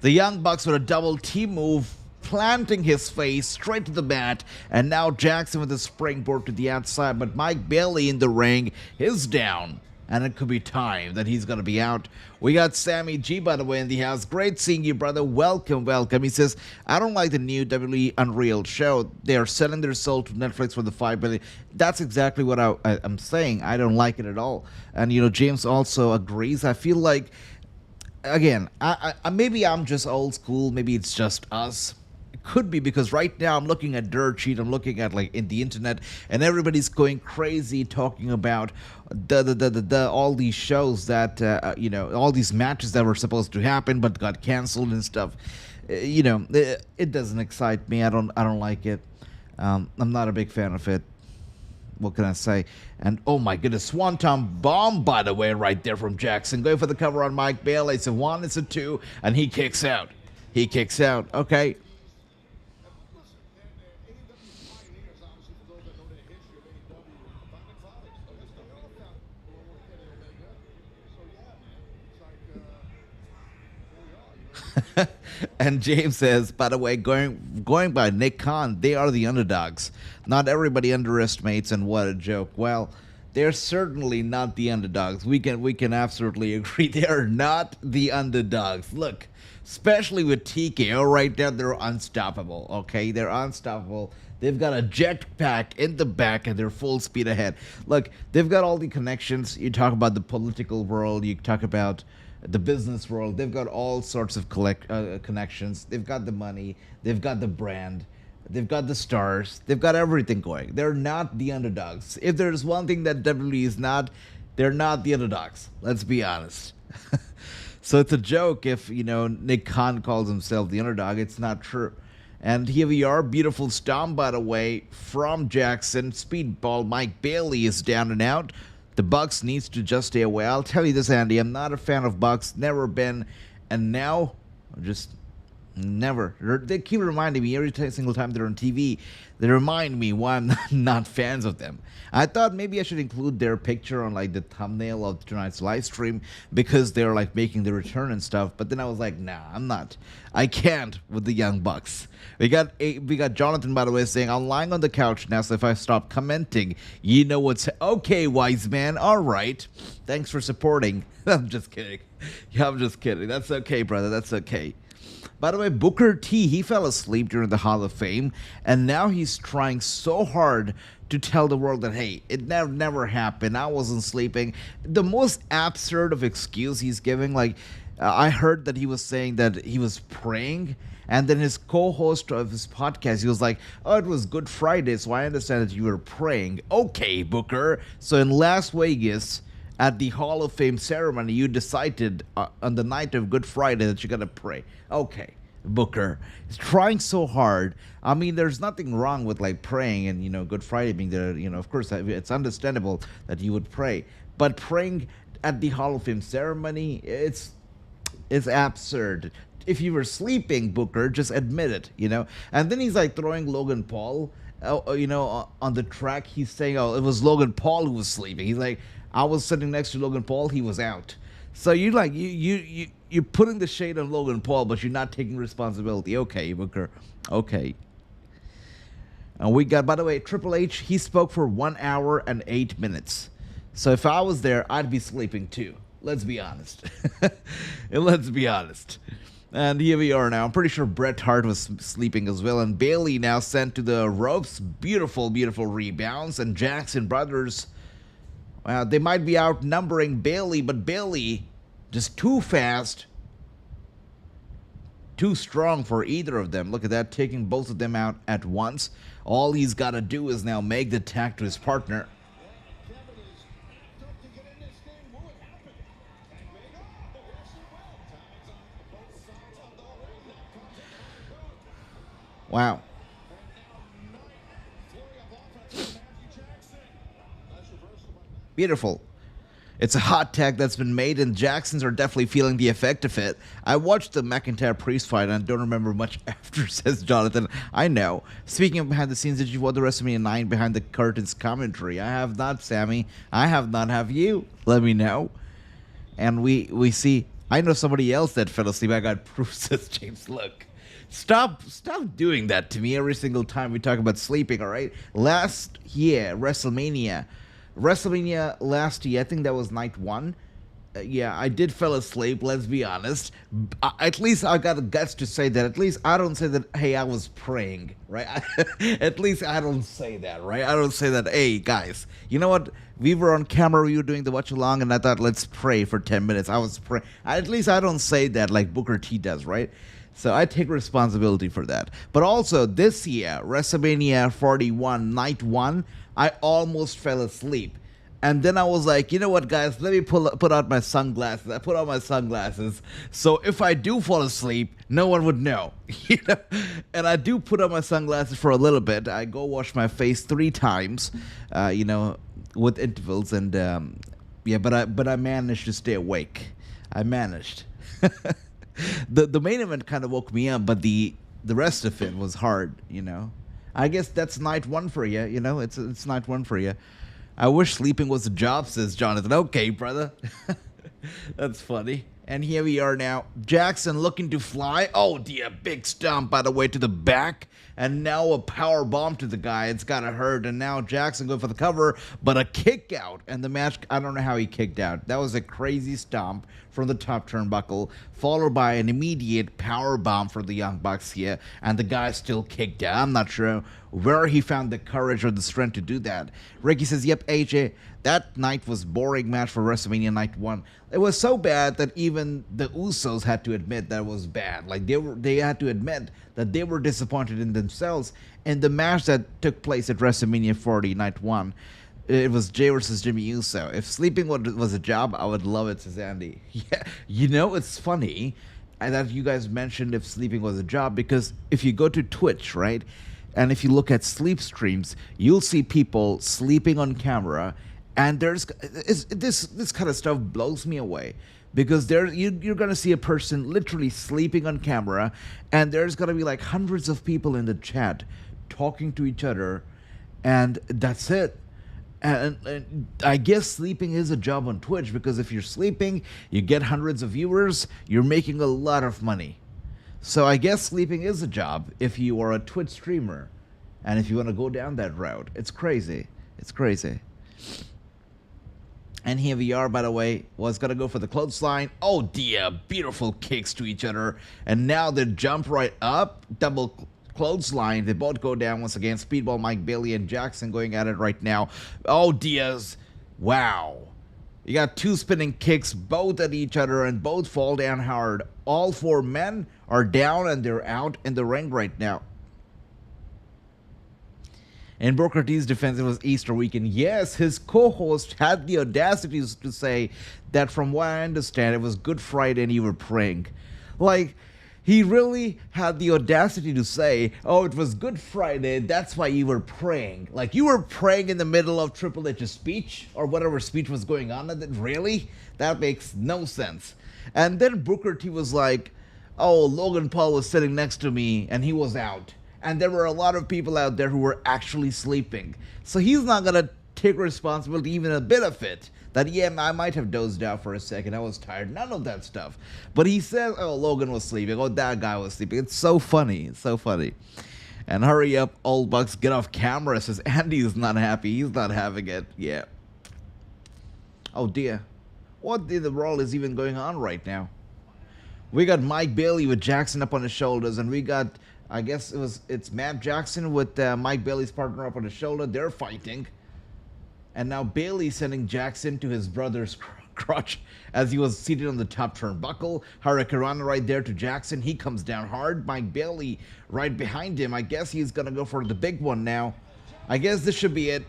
The Young Bucks with a double T move, planting his face straight to the mat. And now Jackson with a springboard to the outside. But Mike Bailey in the ring is down. And it could be time that he's going to be out. We got Sammy G, by the way, in the house. Great seeing you, brother. Welcome, welcome. He says, I don't like the new WWE Unreal show. They are selling their soul to Netflix for the $5 billion. That's exactly what I'm saying. I don't like it at all. And, James also agrees. I feel like, again, I maybe I'm just old school. Maybe it's just us. Could be because right now I'm looking at Dirt Sheet, I'm looking at in the internet, and everybody's going crazy talking about all these shows that all these matches that were supposed to happen but got canceled and stuff. It doesn't excite me. I don't like it. I'm not a big fan of it. What can I say? And oh my goodness, Swanton Bomb, by the way, right there from Jackson, going for the cover on Mike Bailey. It's a 1, it's a 2, and he kicks out. Okay. And James says, by the way, going by Nick Khan, they are the underdogs. Not everybody underestimates, and what a joke. Well, they're certainly not the underdogs. We can absolutely agree. They are not the underdogs. Look, especially with TKO right now, they're unstoppable. Okay, they're unstoppable. They've got a jetpack in the back and they're full speed ahead. Look, they've got all the connections. You talk about the political world. You talk about the business world. They've got all sorts of connections. They've got the money. They've got the brand. They've got the stars. They've got everything going. They're not the underdogs. If there's one thing that WWE is not, they're not the underdogs. Let's be honest. So it's a joke if, Nick Khan calls himself the underdog. It's not true. And here we are. Beautiful stomp, by the way, from Jackson. Speedball. Mike Bailey is down and out. The Bucks needs to just stay away. I'll tell you this, Andy. I'm not a fan of Bucks. Never been. And now, just never. They keep reminding me every single time they're on TV. They remind me why I'm not fans of them. I thought maybe I should include their picture on the thumbnail of tonight's live stream because they're making the return and stuff. But then I was like, nah, I'm not. I can't with the Young Bucks. We got Jonathan, by the way, saying, I'm lying on the couch now, so if I stop commenting, you know what's... Okay, wise man, all right. Thanks for supporting. I'm just kidding. Yeah, I'm just kidding. That's okay, brother. That's okay. By the way, Booker T, he fell asleep during the Hall of Fame, and now he's trying so hard to tell the world that, hey, it never happened. I wasn't sleeping. The most absurd of excuse he's giving, I heard that he was saying that he was praying, and then his co-host of his podcast, he was like, oh, it was Good Friday, so I understand that you were praying. Okay, Booker. So in Las Vegas, at the Hall of Fame ceremony, you decided on the night of Good Friday that you're going to pray. Okay, Booker. He's trying so hard. I mean, there's nothing wrong with praying and, Good Friday being there. Of course, it's understandable that you would pray. But praying at the Hall of Fame ceremony, it's absurd. If you were sleeping, Booker, just admit it, And then he's throwing Logan Paul, on the track. He's saying, oh, it was Logan Paul who was sleeping. He's like, I was sitting next to Logan Paul. He was out. So you're putting the shade on Logan Paul, but you're not taking responsibility. Okay, Booker. Okay. And we got, by the way, Triple H. He spoke for 1 hour and 8 minutes. So if I was there, I'd be sleeping too. Let's be honest. Let's be honest. And here we are now. I'm pretty sure Bret Hart was sleeping as well. And Bailey now sent to the ropes. Beautiful, beautiful rebounds. And Jackson Brothers, they might be outnumbering Bailey, but Bailey just too fast, too strong for either of them. Look at that, taking both of them out at once. All he's got to do is now make the tag to his partner. Wow. Beautiful. It's a hot tag that's been made, and Jacksons are definitely feeling the effect of it. I watched the McIntyre Priest fight, and I don't remember much after, says Jonathan. I know. Speaking of behind the scenes, did you watch the WrestleMania 9 behind the curtains commentary? I have not, Sammy. I have not. Have you? Let me know. And we see, I know somebody else that fell asleep. I got proof, says James. Look. Stop doing that to me every single time we talk about sleeping, all right? Last year, WrestleMania last year, I think that was night 1. Yeah, I did fell asleep, let's be honest. At least I got the guts to say that. At least I don't say that, hey, I was praying, right? At least I don't say that, right? I don't say that, hey, guys, you know what? We were on camera, we were doing the watch along, and I thought, let's pray for 10 minutes. I was praying. At least I don't say that like Booker T does, right? So I take responsibility for that. But also, this year, WrestleMania 41, night 1, I almost fell asleep. And then I was like, you know what, guys, let me put out my sunglasses. I put on my sunglasses. So if I do fall asleep, no one would know. You know? And I do put on my sunglasses for a little bit. I go wash my face 3 times, with intervals. And, but I managed to stay awake. I managed. The main event kind of woke me up, but the rest of it was hard, you know. I guess that's night 1 for you, you know. It's night 1 for you. I wish sleeping was a job, says Jonathan. Okay, brother. That's funny. And here we are now. Jackson looking to fly. Oh, dear. Big stomp, by the way, to the back. And now a power bomb to the guy. It's got to hurt. And now Jackson going for the cover, but a kick out. And the match, I don't know how he kicked out. That was a crazy stomp from the top turnbuckle, followed by an immediate power bomb for the Young Bucks here. And the guy still kicked out. I'm not sure where he found the courage or the strength to do that. Ricky says, yep, AJ, that night was boring match for WrestleMania Night 1. It was so bad that even the Usos had to admit that it was bad. Like, they had to admit that they were disappointed in themselves. And the match that took place at WrestleMania 40 Night 1, it was Jay versus Jimmy Uso. If sleeping was a job, I would love it, says Andy. Yeah, you know, it's funny that you guys mentioned if sleeping was a job, because if you go to Twitch, right, and if you look at sleep streams, you'll see people sleeping on camera, and this kind of stuff blows me away, because you're going to see a person literally sleeping on camera, and there's going to be like hundreds of people in the chat talking to each other, and that's it. And I guess sleeping is a job on Twitch, because if you're sleeping, you get hundreds of viewers, you're making a lot of money. So I guess sleeping is a job if you are a Twitch streamer, and if you want to go down that route. It's crazy. It's crazy. And here we are, by the way, was going to go for the clothesline. Oh dear, beautiful kicks to each other. And now they jump right up, double clothesline. They both go down once again. Speedball, Mike Bailey, and Jackson going at it right now. Oh, Diaz. Wow. You got 2 spinning kicks, both at each other, and both fall down hard. All 4 men are down, and they're out in the ring right now. In Booker T's defense, it was Easter weekend. Yes, his co-host had the audacity to say that, from what I understand, it was Good Friday and you were praying. Like, he really had the audacity to say, oh, it was Good Friday, that's why you were praying. Like, you were praying in the middle of Triple H's speech, or whatever speech was going on. Really? That makes no sense. And then Booker T was like, oh, Logan Paul was sitting next to me, and he was out. And there were a lot of people out there who were actually sleeping. So he's not going to take responsibility, even a bit of it. That, yeah, I might have dozed out for a second. I was tired. None of that stuff. But he says, oh, Logan was sleeping. Oh, that guy was sleeping. It's so funny. It's so funny. And hurry up, old Bucks, get off camera, says Andy is not happy. He's not having it. Yeah. Oh, dear. What in the world is even going on right now? We got Mike Bailey with Jackson up on his shoulders, and we got, I guess it's Matt Jackson with Mike Bailey's partner up on his shoulder. They're fighting. And now Bailey sending Jackson to his brother's crotch as he was seated on the top turnbuckle. Hurricane right there to Jackson. He comes down hard. Mike Bailey right behind him. I guess he's going to go for the big one now. I guess this should be it.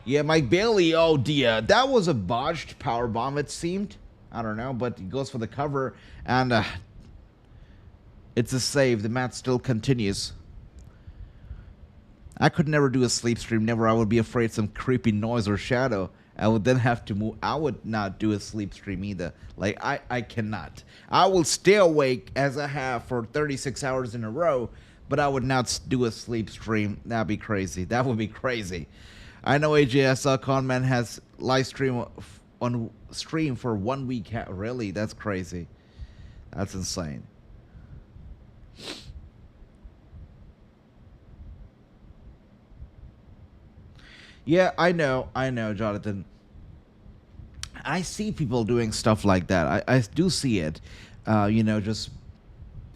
Yeah, Mike Bailey, oh dear. That was a botched powerbomb, it seemed. I don't know, but he goes for the cover. And it's a save. The match still continues. I could never do a sleep stream, never. I would be afraid some creepy noise or shadow. I would then have to move. I would not do a sleep stream either. Like, I cannot. I will stay awake as I have for 36 hours in a row, but I would not do a sleep stream. That'd be crazy. That would be crazy. I know AJSL Conman has live stream on stream for 1 week. Really? That's crazy. That's insane. Yeah, I know, Jonathan. I see people doing stuff like that. I do see it. Just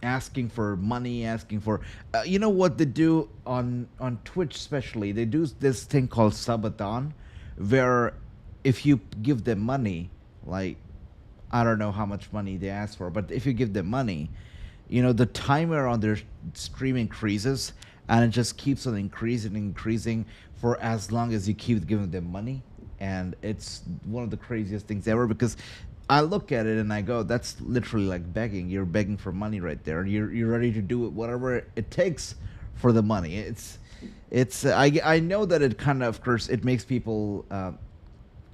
asking for money, asking for. You know what they do on Twitch, especially? They do this thing called subathon, where if you give them money, like I don't know how much money they ask for, but if you give them money, the timer on their stream increases, and it just keeps on increasing for as long as you keep giving them money. And it's one of the craziest things ever, because I look at it and I go, that's literally like begging. You're begging for money right there, and you're ready to do whatever it takes for the money. I know that it kind of course, it makes people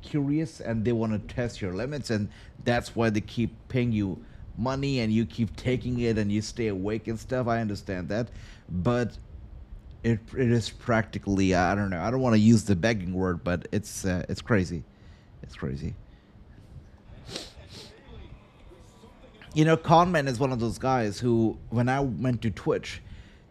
curious, and they want to test your limits, and that's why they keep paying you money, and you keep taking it, and you stay awake and stuff. I understand that, but it is practically, I don't know, I don't want to use the begging word, but it's crazy. It's crazy. Conman is one of those guys who, when I went to Twitch,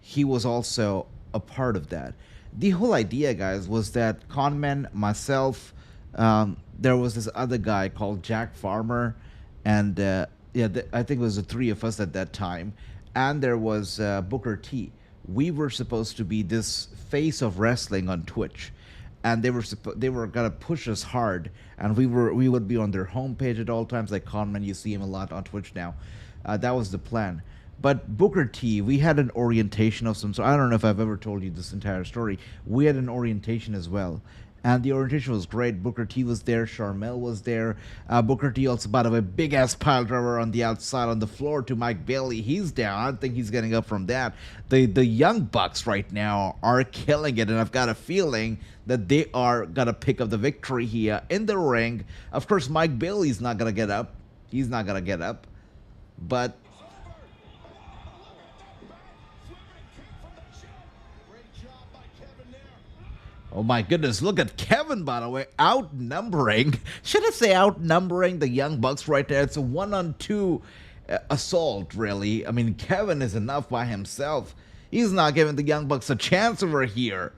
he was also a part of that. The whole idea, guys, was that Conman, myself, there was this other guy called Jack Farmer, and I think it was the three of us at that time, and there was Booker T. We were supposed to be this face of wrestling on Twitch, and they were gonna push us hard, and we would be on their homepage at all times. Like Conman, you see him a lot on Twitch now. That was the plan. But Booker T, we had an orientation of some sort. I don't know if I've ever told you this entire story. We had an orientation as well. And the orientation was great. Booker T was there. Charmel was there. Booker T also, by the way, big-ass pile driver on the outside on the floor to Mike Bailey. He's down. I don't think he's getting up from that. The Young Bucks right now are killing it, and I've got a feeling that they are going to pick up the victory here in the ring. Of course, Mike Bailey's not going to get up. He's not going to get up. But oh my goodness, look at Kevin, by the way, outnumbering. Should I say outnumbering the Young Bucks right there? It's a 1-on-2 assault, really. I mean, Kevin is enough by himself. He's not giving the Young Bucks a chance over here.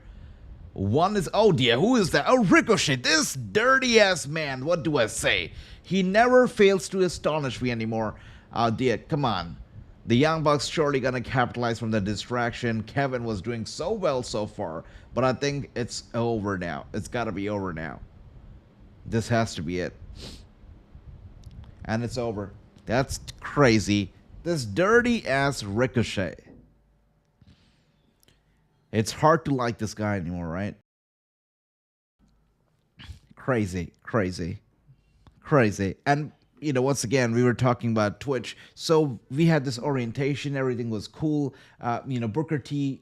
One is, oh dear, who is that? Oh, Ricochet, this dirty-ass man. What do I say? He never fails to astonish me anymore. Oh dear, come on. The Young Bucks surely gonna capitalize from the distraction. Kevin was doing so well so far, but I think it's over now. It's gotta be over now. This has to be it. And it's over. That's crazy. This dirty ass Ricochet. It's hard to like this guy anymore, right? Crazy. And once again, we were talking about Twitch. So we had this orientation. Everything was cool. Booker T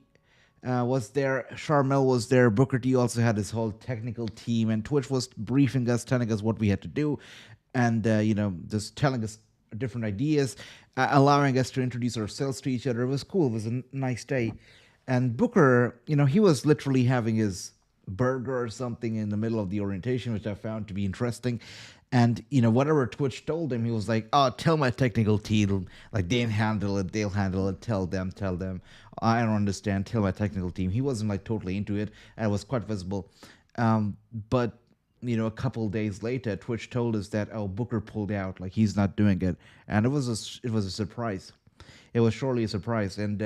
was there. Charmel was there. Booker T also had his whole technical team. And Twitch was briefing us, telling us what we had to do. And, just telling us different ideas, allowing us to introduce ourselves to each other. It was cool. It was a nice day. And Booker, he was literally having his burger or something in the middle of the orientation, which I found to be interesting. And, whatever Twitch told him, he was like, oh, tell my technical team, like, they'll handle it, tell them. I don't understand, tell my technical team. He wasn't, like, totally into it, and it was quite visible. But, a couple days later, Twitch told us that, oh, Booker pulled out, like, he's not doing it. And it was a surprise. It was surely a surprise. And,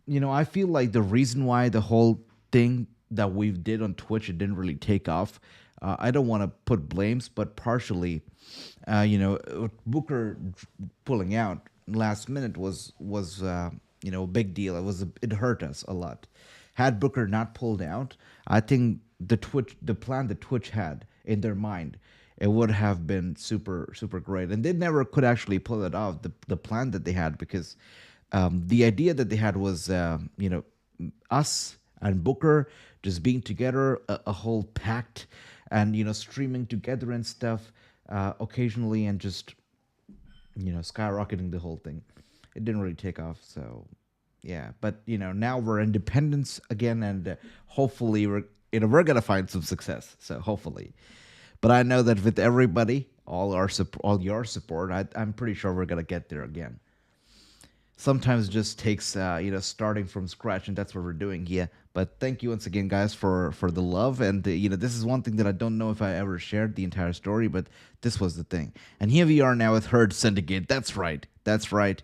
I feel like the reason why the whole thing that we did on Twitch, it didn't really take off. I don't want to put blames, but partially, Booker pulling out last minute was a big deal. It hurt us a lot. Had Booker not pulled out, I think the plan that Twitch had in their mind, it would have been super, super great. And they never could actually pull it off, the plan that they had, because the idea that they had was, us and Booker just being together, a whole pact, and streaming together and stuff occasionally, and just skyrocketing the whole thing. It didn't really take off, so yeah. But now we're independents again, and hopefully we're gonna find some success. So hopefully, but I know that with everybody, all your support, I'm pretty sure we're gonna get there again. Sometimes it just takes starting from scratch, and that's what we're doing here. But thank you once again, guys, for the love. And this is one thing that I don't know if I ever shared the entire story, but this was the thing. And here we are now with Hurt Syndicate. That's right. That's right.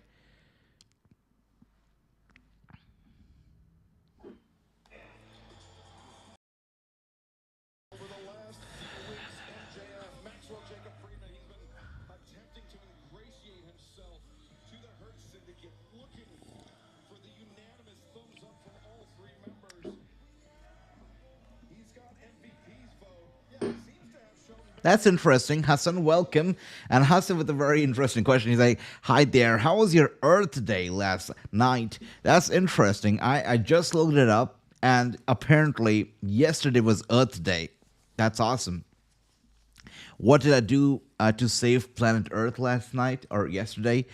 Over the last few weeks, MJF, Maxwell Jacob Friedman, he's been attempting to ingratiate himself to the Hurt Syndicate, looking for the unanimous thumbs up from all three members. He's got MVP's vote. Yeah, he seems to have shown. That's interesting. Hassan, welcome. And Hassan with a very interesting question. He's like, hi there. How was your Earth Day last night? That's interesting. I just looked it up, and apparently yesterday was Earth Day. That's awesome. What did I do to save planet Earth last night or yesterday?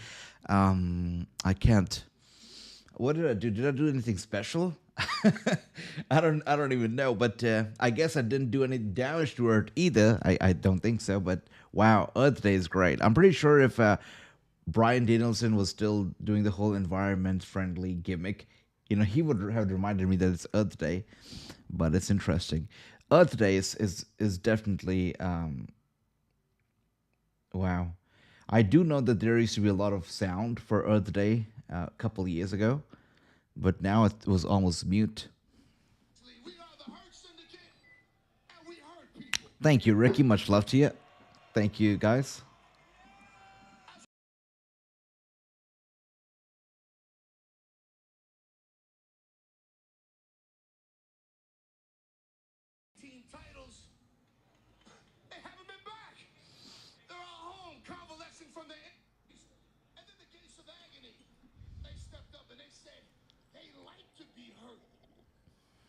I can't. What did I do? Did I do anything special? I don't even know. But I guess I didn't do any damage to Earth either. I don't think so. But wow, Earth Day is great. I'm pretty sure if Brian Danielson was still doing the whole environment friendly gimmick, he would have reminded me that it's Earth Day. But it's interesting. Earth Day is definitely wow. I do know that there used to be a lot of sound for Earth Day a couple of years ago, but now it was almost mute. We are the Hurt Syndicate, and we hurt people. Thank you, Ricky. Much love to you. Thank you, guys. Team titles, they haven't been back. They're all home, convalescing from their injuries. And then the gates of agony, they stepped up and they said they like to be hurt.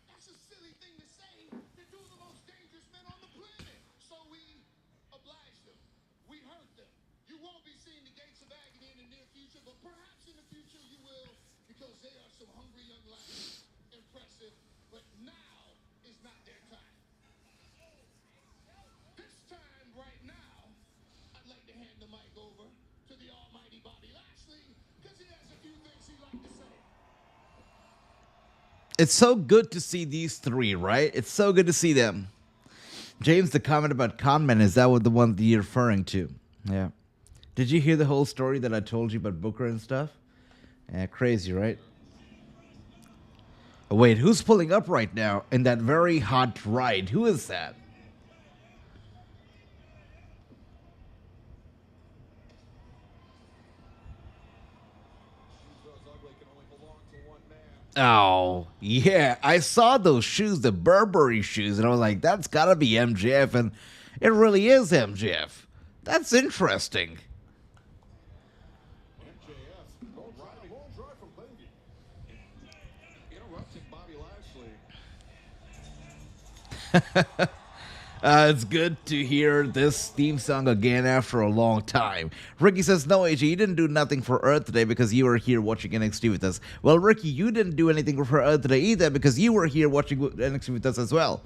That's a silly thing to say to two of the most dangerous men on the planet. So we obliged them. We hurt them. You won't be seeing the gates of agony in the near future, but perhaps in the future you will, because they are some hungry young lads. Impressive, but now is not their time. This time, right now, I'd like to hand the mic over to the almighty Bobby Lashley, because he has a few things he'd like to say. It's so good to see these three, right? It's so good to see them. James, the comment about Conman, is that what the one that you're referring to? Yeah. Did you hear the whole story that I told you about Booker and stuff? Yeah, crazy, right? Oh, wait, who's pulling up right now in that very hot ride? Who is that? Oh, yeah. I saw those shoes, the Burberry shoes, and I was like, that's gotta be MJF, and it really is MJF. That's interesting. MJF, long drive from Bengi. Interrupting Bobby Lashley. It's good to hear this theme song again after a long time. Ricky says, no, AJ, you didn't do nothing for Earth today because you were here watching NXT with us. Well, Ricky, you didn't do anything for Earth today either because you were here watching NXT with us as well.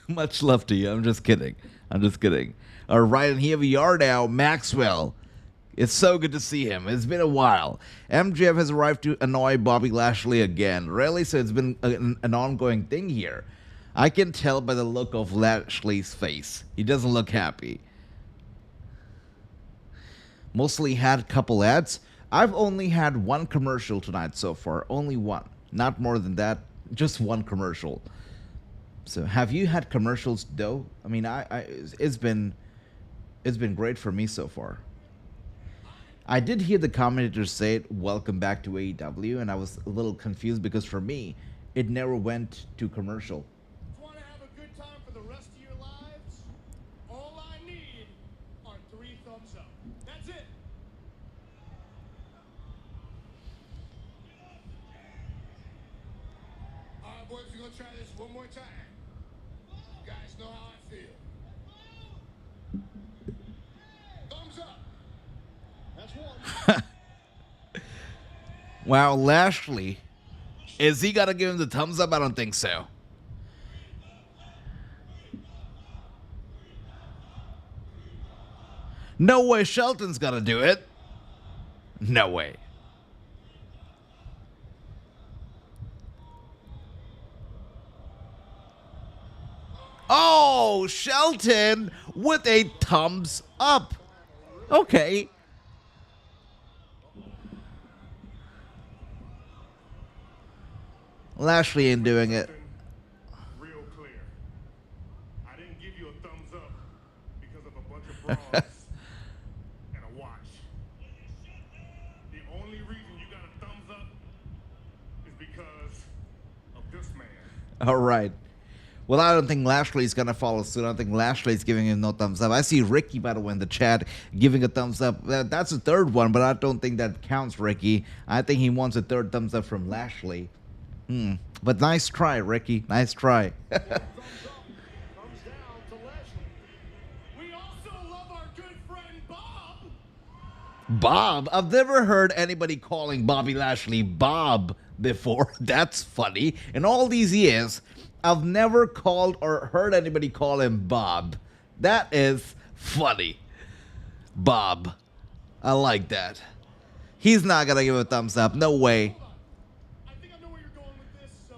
Much love to you. I'm just kidding. All right, and here we are now, Maxwell. It's so good to see him. It's been a while. MJF has arrived to annoy Bobby Lashley again. Really? So it's been an ongoing thing here. I can tell by the look of Lashley's face. He doesn't look happy. Mostly had a couple ads. I've only had one commercial tonight so far. Only one. Not more than that. Just one commercial. So have you had commercials though? I mean, it's been great for me so far. I did hear the commentators say it, welcome back to AEW, and I was a little confused because for me, it never went to commercial. Want to have a good time for the rest of your lives? All I need are 3 thumbs up. That's it. All right, boys, we're going to try this one more time. You guys know how I feel. Thumbs up. That's one. Wow, Lashley. Is he gonna give him the thumbs up? I don't think so. No way Shelton's gonna do it. No way. Oh, Shelton with a thumbs up. Okay. Lashley ain't doing it. Real clear. I didn't give you a thumbs up because of a bunch of bras and a watch. The only reason you got a thumbs up is because of this man. All right. Well, I don't think Lashley's going to follow suit. I don't think Lashley's giving him no thumbs up. I see Ricky, by the way, in the chat giving a thumbs up. That's the third one, but I don't think that counts, Ricky. I think he wants a third thumbs up from Lashley. But nice try, Ricky. Nice try. Thumbs up, thumbs down to Lashley. We also love our good friend Bob. Bob. I've never heard anybody calling Bobby Lashley Bob before. That's funny. In all these years, I've never called or heard anybody call him Bob. That is funny. Bob. I like that. He's not going to give a thumbs up. No way. Hold on. I think I know where you're going with this, so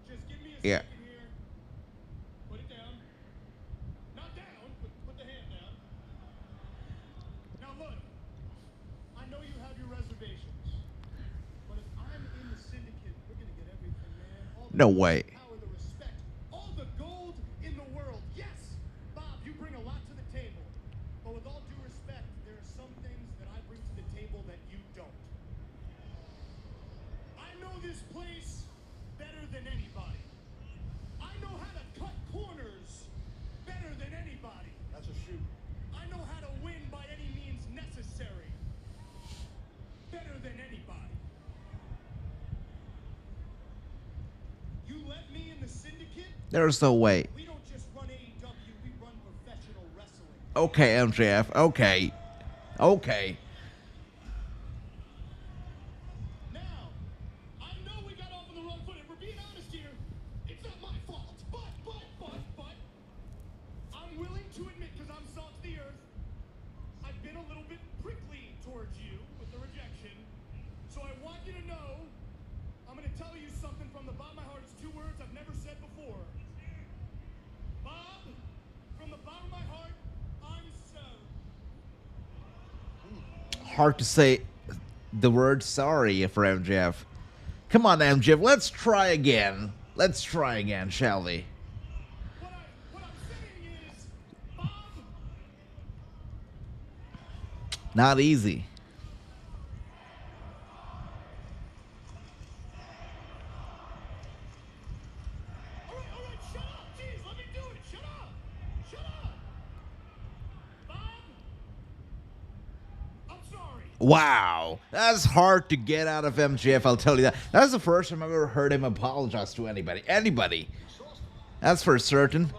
just give me a Yeah. second here. Put it down. Not down, but put the hand down. Now look, I know you have your reservations, but if I'm in the syndicate, we're gonna get everything, man. All the No way. power, the respect, all the gold in the world. Yes, Bob, you bring a lot to the table, but with all due respect, there are some things that I bring to the table that you don't. I know this place better than anybody. I know how to cut corners better than anybody. That's a shoot. I know how to win by any means necessary better than anybody. You let me in the syndicate? There's no way. We don't just run AEW, we run professional wrestling. Okay, MJF. Okay. Okay. Now, I know we got off on the wrong foot, and we're being honest here. It's not my fault. But, I'm willing to admit, because I'm salt of the earth, I've been a little bit prickly towards you with the rejection. So I want you to know, I'm going to tell you something from the bottom of my heart. It's 2 words I've never said before. Bob, from the bottom of my heart, I'm sorry. Hard to say the word sorry for MJF. Come on, MJF. Let's try again. Let's try again, shall we? What I'm saying is, Bob, Not easy. all right, shut up. Jeez, let me do it. Shut up. Shut up. Bob, I'm sorry. Wow. That's hard to get out of MJF, I'll tell you that. That's the first time I've ever heard him apologize to anybody. Anybody. That's for certain.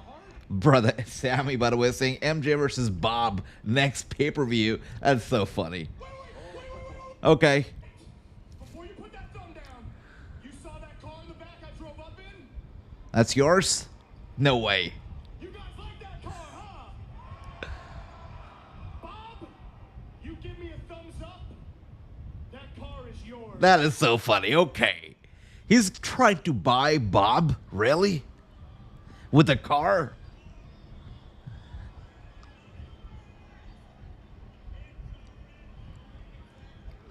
Brother Sammy, by the way, saying MJ versus Bob next pay-per-view. That's so funny. Wait. Okay. Before you put that thumb down, you saw that car in the back I drove up in? That's yours? No way. You guys like that car, huh? Bob, you give me a thumbs up, that car is yours. That is so funny. Okay. He's trying to buy Bob? Really? With a car?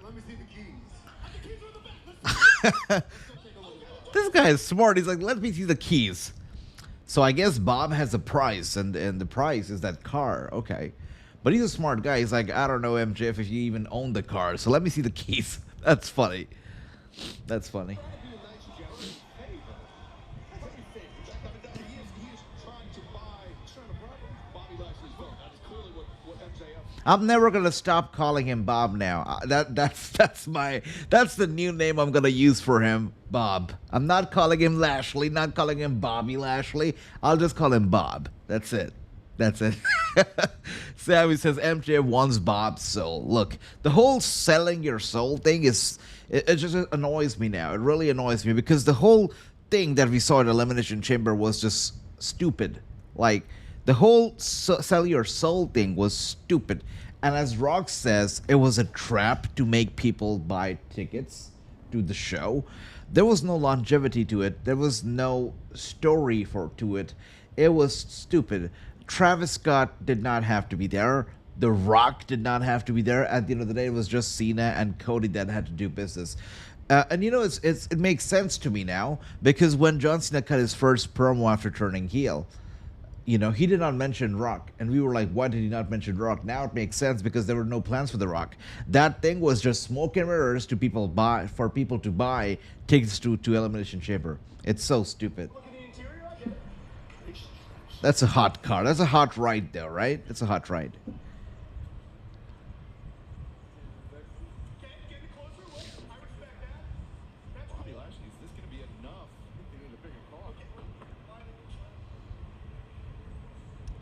Let me see the keys. The keys are in the back. Let's take a look. This guy is smart. He's like, let me see the keys. So I guess Bob has a price, and the price is that car. Okay. But he's a smart guy. He's like, I don't know, MJF, if you even own the car. So let me see the keys. That's funny. That's funny. Trying to be a nice gentleman favor. That's a favor. He is trying to buy Bobby Lashley's vote. That is clearly what MJF I'm never gonna stop calling him Bob now. That's the new name I'm gonna use for him, Bob. I'm not calling him Lashley, not calling him Bobby Lashley. I'll just call him Bob. That's it. That's it. Sammy says MJ wants Bob's soul. Look, the whole selling your soul thing it just annoys me now. It really annoys me because the whole thing that we saw at Elimination Chamber was just stupid. Like, the whole sell your soul thing was stupid. And as Rock says, it was a trap to make people buy tickets to the show. There was no longevity to it. There was no story to it. It was stupid. Travis Scott did not have to be there. The Rock did not have to be there. At the end of the day, it was just Cena and Cody that had to do business. And you know, it makes sense to me now, because when John Cena cut his first promo after turning heel, you know, he did not mention Rock, and we were like, why did he not mention Rock? Now it makes sense because there were no plans for The Rock. That thing was just smoke and mirrors to people to buy tickets to Elimination Chamber. It's so stupid. That's a hot car. That's a hot ride, though, right? It's a hot ride.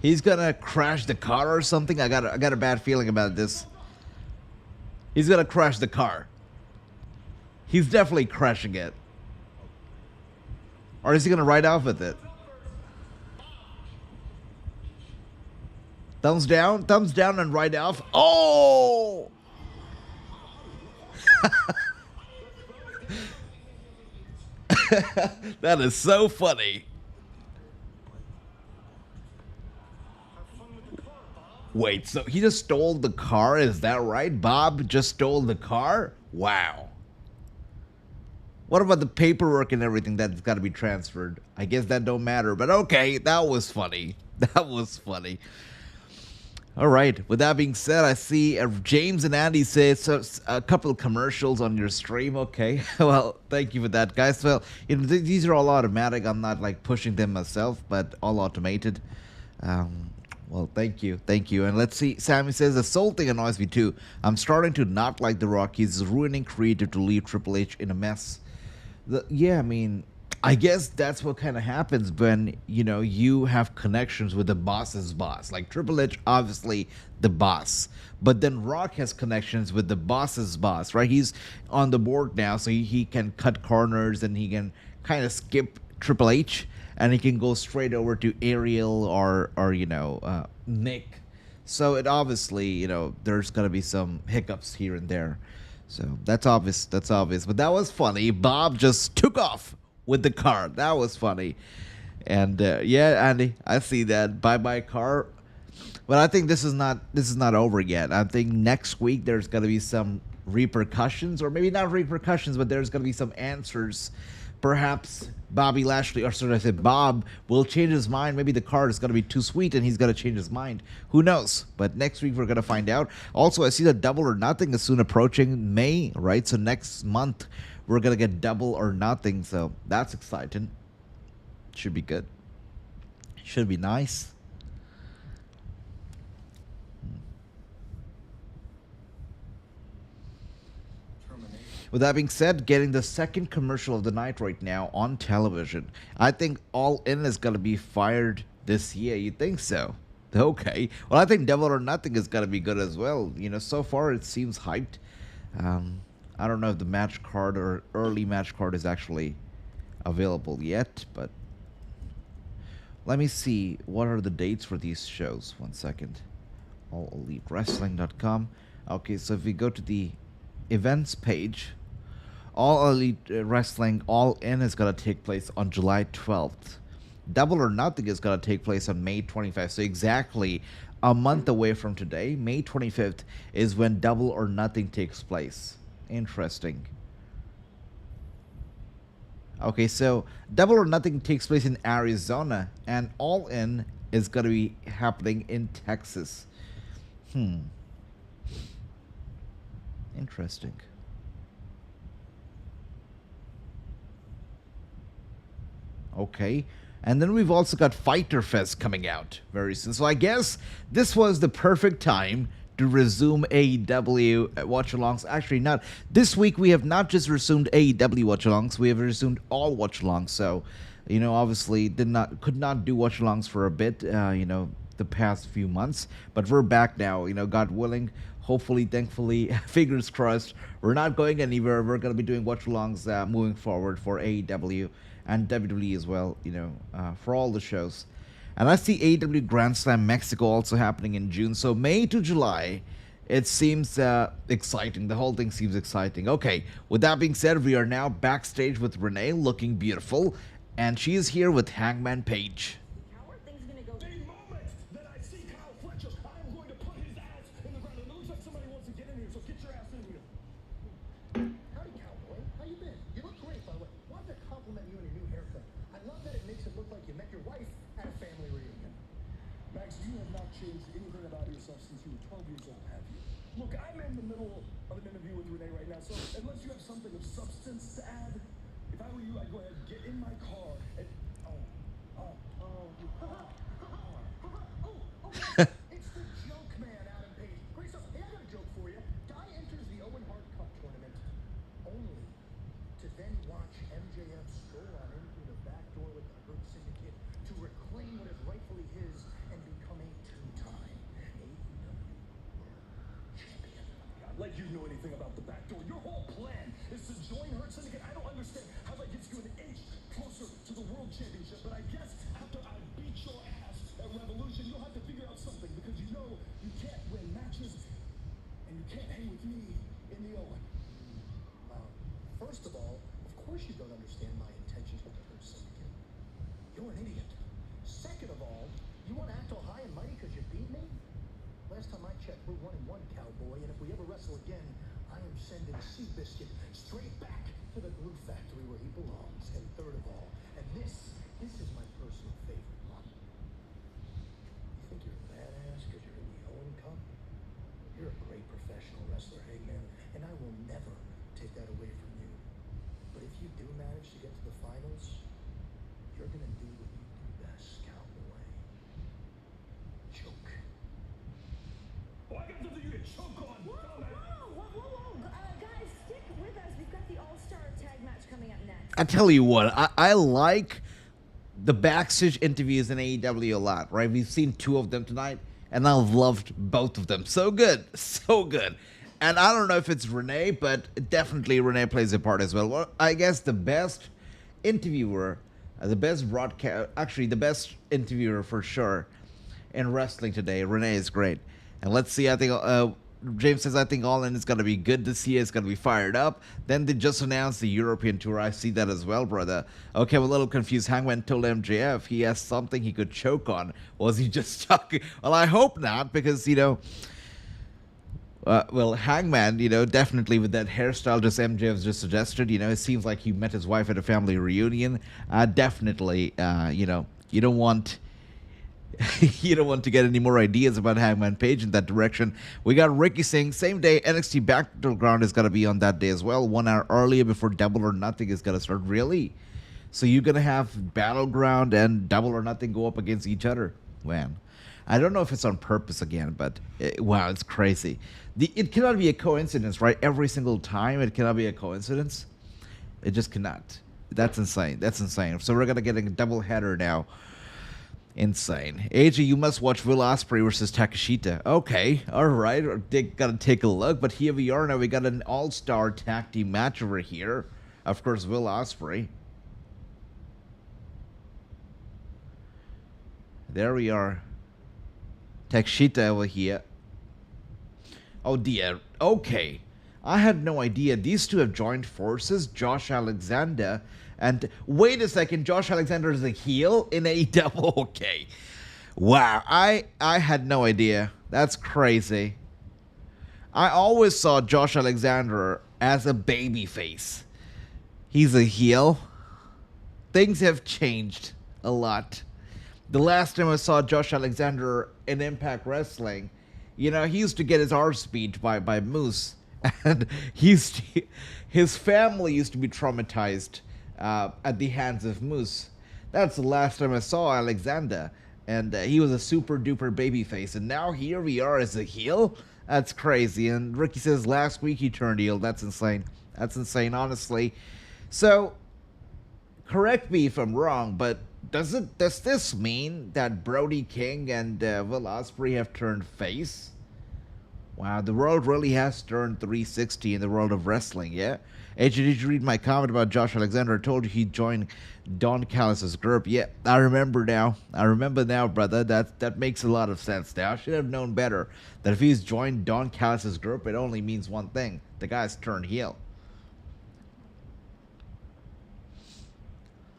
He's gonna crash the car or something. I got a bad feeling about this. He's gonna crash the car. He's definitely crashing it. Or is he gonna ride off with it? Thumbs down and ride off. Oh! That is so funny. Wait, so he just stole the car? Is that right? Bob just stole the car? Wow. What about the paperwork and everything that's got to be transferred? I guess that don't matter, but okay, that was funny. That was funny. All right, with that being said, I see James and Andy say a couple of commercials on your stream. Okay, well, thank you for that, guys. Well, you know, these are all automatic. I'm not like pushing them myself, but all automated. Well, thank you. And let's see. Sammy says, the soul thing annoys me too. I'm starting to not like The Rock. He's ruining creative to leave Triple H in a mess. Yeah, I mean, I guess that's what kind of happens when, you know, you have connections with the boss's boss. Like Triple H, obviously the boss. But then Rock has connections with the boss's boss, right? He's on the board now, so he can cut corners and he can kind of skip Triple H. And he can go straight over to Ariel or you know, Nick. So it obviously, you know, there's going to be some hiccups here and there. So that's obvious. But that was funny. Bob just took off with the car. That was funny. And yeah, Andy, I see that. Bye-bye car. But I think this is not over yet. I think next week there's going to be some repercussions, or maybe not repercussions, but there's going to be some answers. Perhaps Bobby Lashley, or should I say Bob, will change his mind. Maybe the card is going to be too sweet and he's going to change his mind. Who knows? But next week we're going to find out. Also, I see that Double or Nothing is soon approaching May, right? So next month we're going to get Double or Nothing. So that's exciting. Should be good. Should be nice. With that being said, getting the second commercial of the night right now on television. I think All In is going to be fired this year. You think so? Okay. Well, I think Double or Nothing is going to be good as well. You know, so far it seems hyped. I don't know if the match card or early match card is actually available yet, but let me see. What are the dates for these shows? 1 second. AllEliteWrestling.com. Okay, so if we go to the events page, All Elite Wrestling All In is going to take place on July 12th. Double or Nothing is going to take place on May 25th. So exactly a month away from today, May 25th, is when Double or Nothing takes place. Interesting. Okay, so Double or Nothing takes place in Arizona, and All In is going to be happening in Texas. Interesting. Okay. And then we've also got Fighter Fest coming out very soon. So I guess this was the perfect time to resume AEW watch-alongs. Actually, not this week. We have not just resumed AEW watch-alongs. We have resumed all watch-alongs. So, obviously could not do watch-alongs for a bit. The past few months, but we're back now. God willing, hopefully, thankfully, fingers crossed. We're not going anywhere. We're gonna be doing watch-alongs moving forward for AEW and WWE as well. For all the shows. And I see AEW Grand Slam Mexico also happening in June. So May to July, it seems exciting. The whole thing seems exciting. Okay, with that being said, we are now backstage with Renee looking beautiful. And she is here with Hangman Page. How are things gonna go? The moment that I see Kyle Fletcher, I'm going to put his ass in the ground. It looks like somebody wants to get in here, so get your ass in here. Howdy, cowboy. How you been? You look great, by the way. Wanted to compliment you on your new haircut. I love that it makes it look like you met your wife at a family reunion. Max, you have not changed anything about yourself since you were 12 years old, have you? Look, I'm in the middle of an interview with Renee right now, so unless you have something of substance to add, if I were you, I'd go ahead, get in my car, and it's the joke man, Adam Page. Grace, hey, I got a joke for you. Guy enters the Owen Hart Cup tournament only to then watch MJF stroll on in through the back door with the Hurt Syndicate to reclaim what is rightfully his and become a two-time AEW champion. Like you know anything about the back door. Your whole plan is to join Hurt Syndicate. I don't understand how that gets you an inch closer to the World Championship, but I guess after I beat your ass at Revolution, you'll have to figure out something because you know you can't win matches and you can't hang with me in the Owen. First of all, of course you don't understand my intentions with the Hurt Syndicate. You're an idiot. Second of all, you want to act all high and mighty because you beat me? Last time I checked, we're 1-1, cowboy, and if we ever wrestle again, I am sending Seabiscuit straight back to the glue factory where he belongs. And third of all, and this is my personal favorite one. You think you're a badass because you're in the Owen Cup? You're a great professional wrestler, hey man, and I will never take that away from you. But if you do manage to get to the finals, you're gonna do what you do best, cowboy. Choke. Oh, I got something you can choke on. Whoa. Guys, stick with us. We've got the All-Star Tag match coming up next. I tell you what, I like the backstage interviews in AEW a lot, right? We've seen 2 of them tonight, and I've loved both of them. So good. And I don't know if it's Renee, but definitely Renee plays a part as well. Well, I guess the best interviewer, the best broadcast, actually the best interviewer for sure in wrestling today, Renee is great. And let's see, I think James says, I think All In is going to be good this year. It's going to be fired up. Then they just announced the European tour. I see that as well, brother. Okay, I'm a little confused. Hangman told MJF he has something he could choke on. Was he just talking? Well, I hope not, because, well, Hangman, definitely with that hairstyle just MJF's just suggested, it seems like he met his wife at a family reunion. Definitely, you don't want... you don't want to get any more ideas about Hangman Page in that direction. We got Ricky saying same day NXT Battleground is going to be on that day as well. 1 hour earlier before Double or Nothing is going to start. Really? So you're going to have Battleground and Double or Nothing go up against each other? Man, I don't know if it's on purpose again, but wow, it's crazy. It cannot be a coincidence, right? Every single time it cannot be a coincidence. It just cannot. That's insane. So we're going to get a double header now. Insane. AJ, you must watch Will Ospreay versus Takeshita. Okay, all right. Gotta take a look. But here we are now. We got an all-star tag team match over here. Of course, Will Ospreay. There we are. Takeshita over here. Oh dear. Okay. I had no idea. These 2 have joined forces. Josh Alexander. And wait a second, Josh Alexander is a heel in AEW? Okay. Wow, I had no idea. That's crazy. I always saw Josh Alexander as a babyface. He's a heel. Things have changed a lot. The last time I saw Josh Alexander in Impact Wrestling, he used to get his arse beat by Moose. And his family used to be traumatized at the hands of Moose. That's the last time I saw Alexander, and he was a super duper babyface. And now here we are as a heel. That's crazy. And Ricky says last week he turned heel. That's insane. That's insane, honestly. So, correct me if I'm wrong, but does this mean that Brody King and Will Ospreay have turned face? Wow, the world really has turned 360 in the world of wrestling, yeah? AJ, did you read my comment about Josh Alexander? I told you he joined Don Callis' group. Yeah, I remember now. I remember now, brother. That makes a lot of sense now. I should have known better that if he's joined Don Callis' group, it only means one thing. The guy's turned heel.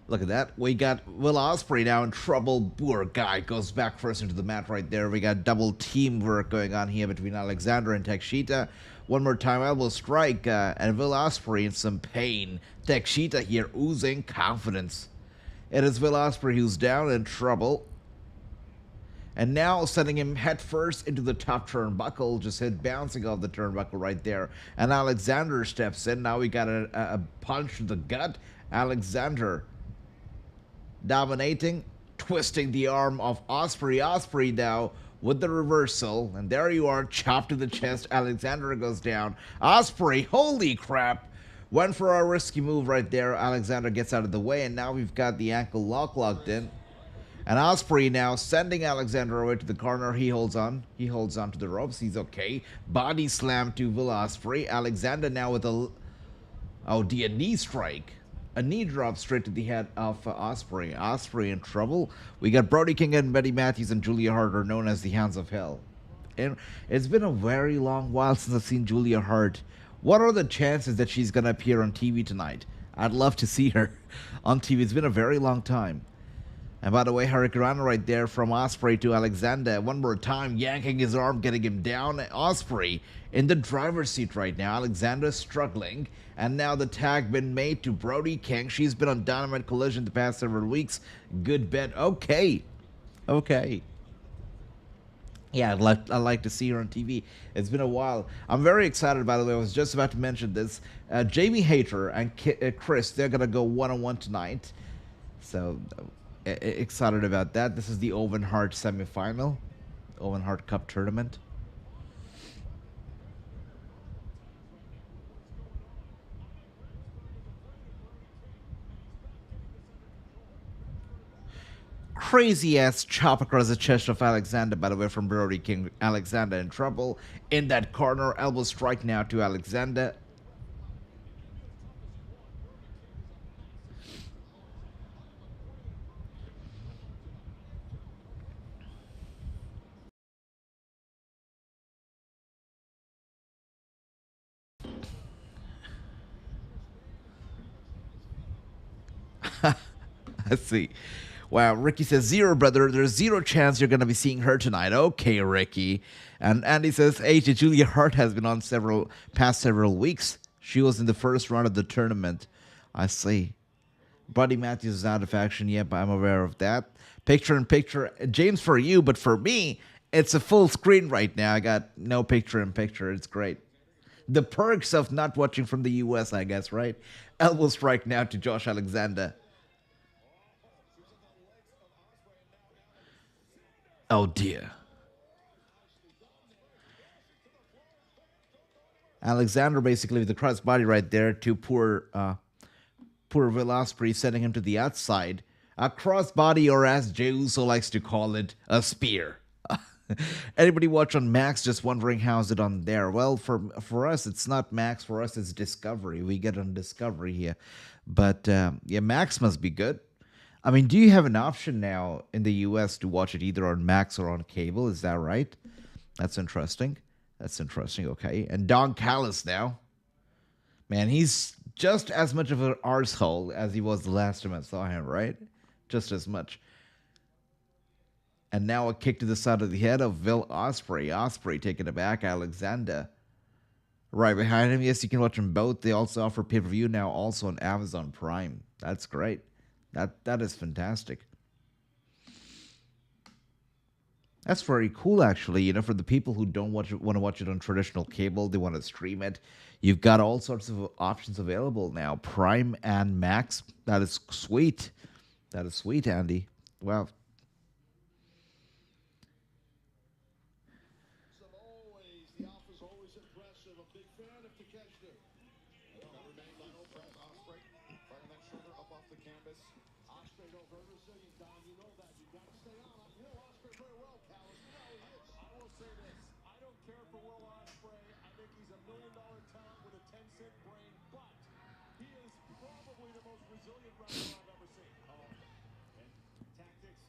Look at that. We got Will Ospreay now in trouble. Poor guy goes back first into the mat right there. We got double teamwork going on here between Alexander and Takeshita. One more time, elbow strike, and Will Ospreay in some pain. Takeshita here oozing confidence. It is Will Ospreay who's down in trouble. And now sending him head first into the top turnbuckle. Just hit bouncing off the turnbuckle right there. And Alexander steps in. Now we got a punch to the gut. Alexander dominating, twisting the arm of Ospreay. Ospreay now with the reversal, and there you are, chopped to the chest. Alexander goes down. Ospreay, holy crap, went for a risky move right there. Alexander gets out of the way, and now we've got the ankle lock locked in. And Ospreay now sending Alexander away to the corner. He holds on. He holds on to the ropes. He's okay. Body slam to Will Ospreay. Alexander now with a knee strike. A knee drop straight to the head of Ospreay. Ospreay in trouble. We got Brody King and Betty Matthews and Julia Hart, are known as the Hounds of Hell. And it's been a very long while since I've seen Julia Hart. What are the chances that she's going to appear on TV tonight? I'd love to see her on TV. It's been a very long time. And by the way, Hurricanrana right there from Ospreay to Alexander. One more time, yanking his arm, getting him down. Ospreay in the driver's seat right now. Alexander struggling. And now the tag been made to Brody King. She's been on Dynamite Collision the past several weeks. Good bet. Okay. Okay. Yeah, I'd like to see her on TV. It's been a while. I'm very excited, by the way. I was just about to mention this. Jamie Hayter and Kris, they're going to go one-on-one tonight. So excited about that. This is the Owen Hart semifinal. Owen Hart Cup tournament. Crazy ass chop across the chest of Alexander, by the way, from Brody King. Alexander in trouble in that corner. Elbow strike now to Alexander. Let's see. Wow, Ricky says, zero, brother. There's zero chance you're going to be seeing her tonight. Okay, Ricky. And Andy says, hey, Julia Hart has been on past several weeks. She was in the first round of the tournament. I see. Buddy Matthews is out of action yet, but I'm aware of that. Picture in picture. James, for you, but for me, it's a full screen right now. I got no picture in picture. It's great. The perks of not watching from the U.S., I guess, right? Elbow strike now to Josh Alexander. Oh, dear. Alexander basically with the crossbody right there to poor Will Ospreay, sending him to the outside. A crossbody, or as Jey Uso likes to call it, a spear. Anybody watch on Max just wondering how's it on there? Well, for us, it's not Max. For us, it's Discovery. We get on Discovery here. But, yeah, Max must be good. I mean, do you have an option now in the U.S. to watch it either on Max or on cable? Is that right? That's interesting. That's interesting, okay. And Don Callis now. Man, he's just as much of an arsehole as he was the last time I saw him, right? Just as much. And now a kick to the side of the head of Will Ospreay. Ospreay taking it back. Alexander right behind him. Yes, you can watch them both. They also offer pay-per-view now also on Amazon Prime. That's great. That is fantastic. That's very cool, actually. You know, for the people who don't want to watch it on traditional cable, they want to stream it. You've got all sorts of options available now. Prime and Max. That is sweet. That is sweet, Andy. Wow. fan if the catch did. Another main level press Ospreay. Firing that shoulder up off the canvas. Ospreay, though, very resilient, Don. You know that. You've got to stay on. You know Ospreay very well, Callis. You know how he is. I will say this. I don't care for Will Ospreay. I think he's $1 million talent with a 10-cent brain, but he is probably the most resilient wrestler I've ever seen. And tactics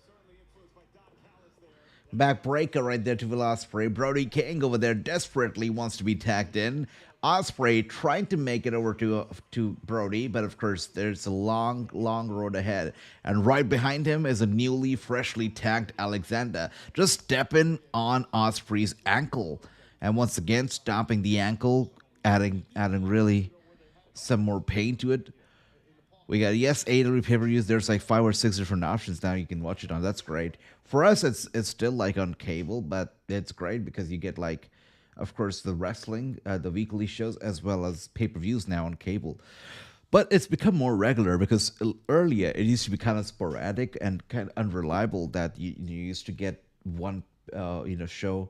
certainly influenced by Don Callis there. Backbreaker right there to Will Ospreay. Brody King over there desperately wants to be tagged in. Ospreay trying to make it over to Brody, but of course there's a long road ahead. And right behind him is a newly, freshly tagged Alexander, just stepping on Ospreay's ankle, and once again stopping the ankle, adding really some more pain to it. We got, yes, AEW pay-per-views. There's like 5 or 6 different options now you can watch it on. That's great. For us, it's still like on cable, but it's great because you get like, of course, the wrestling, the weekly shows, as well as pay-per-views now on cable. But it's become more regular because earlier it used to be kind of sporadic and kind of unreliable that you used to get one show,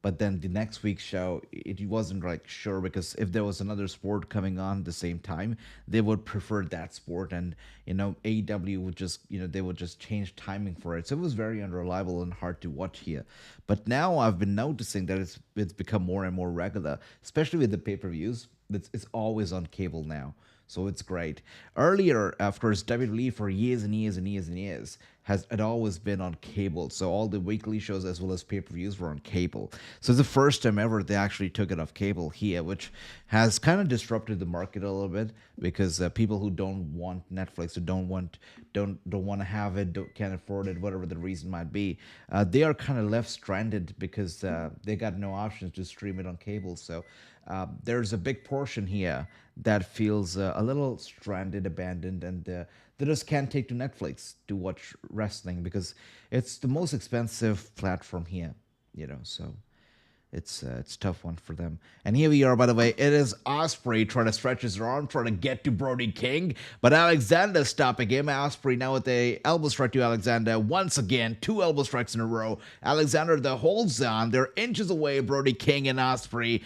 but then the next week's show, it wasn't like sure, because if there was another sport coming on at the same time, they would prefer that sport, and AEW would just they would just change timing for it. So it was very unreliable and hard to watch here. But now I've been noticing that it's become more and more regular, especially with the pay-per-views. It's always on cable now. So it's great. Earlier, of course, WWE for years and years and years and years had always been on cable. So all the weekly shows as well as pay-per-views were on cable. So it's the first time ever they actually took it off cable here, which has kind of disrupted the market a little bit, because people who don't want Netflix or don't want to have it, can't afford it, whatever the reason might be, they are kind of left stranded because they got no options to stream it on cable. So there's a big portion here that feels a little stranded, abandoned, and they just can't take to Netflix to watch wrestling because it's the most expensive platform here, so it's a tough one for them. And here we are, by the way. It is Ospreay trying to stretch his arm, trying to get to Brody King, but Alexander stopping him. Ospreay now with a elbow strike to Alexander. Once again, 2 elbow strikes in a row. Alexander that holds on. They're inches away, Brody King and Ospreay.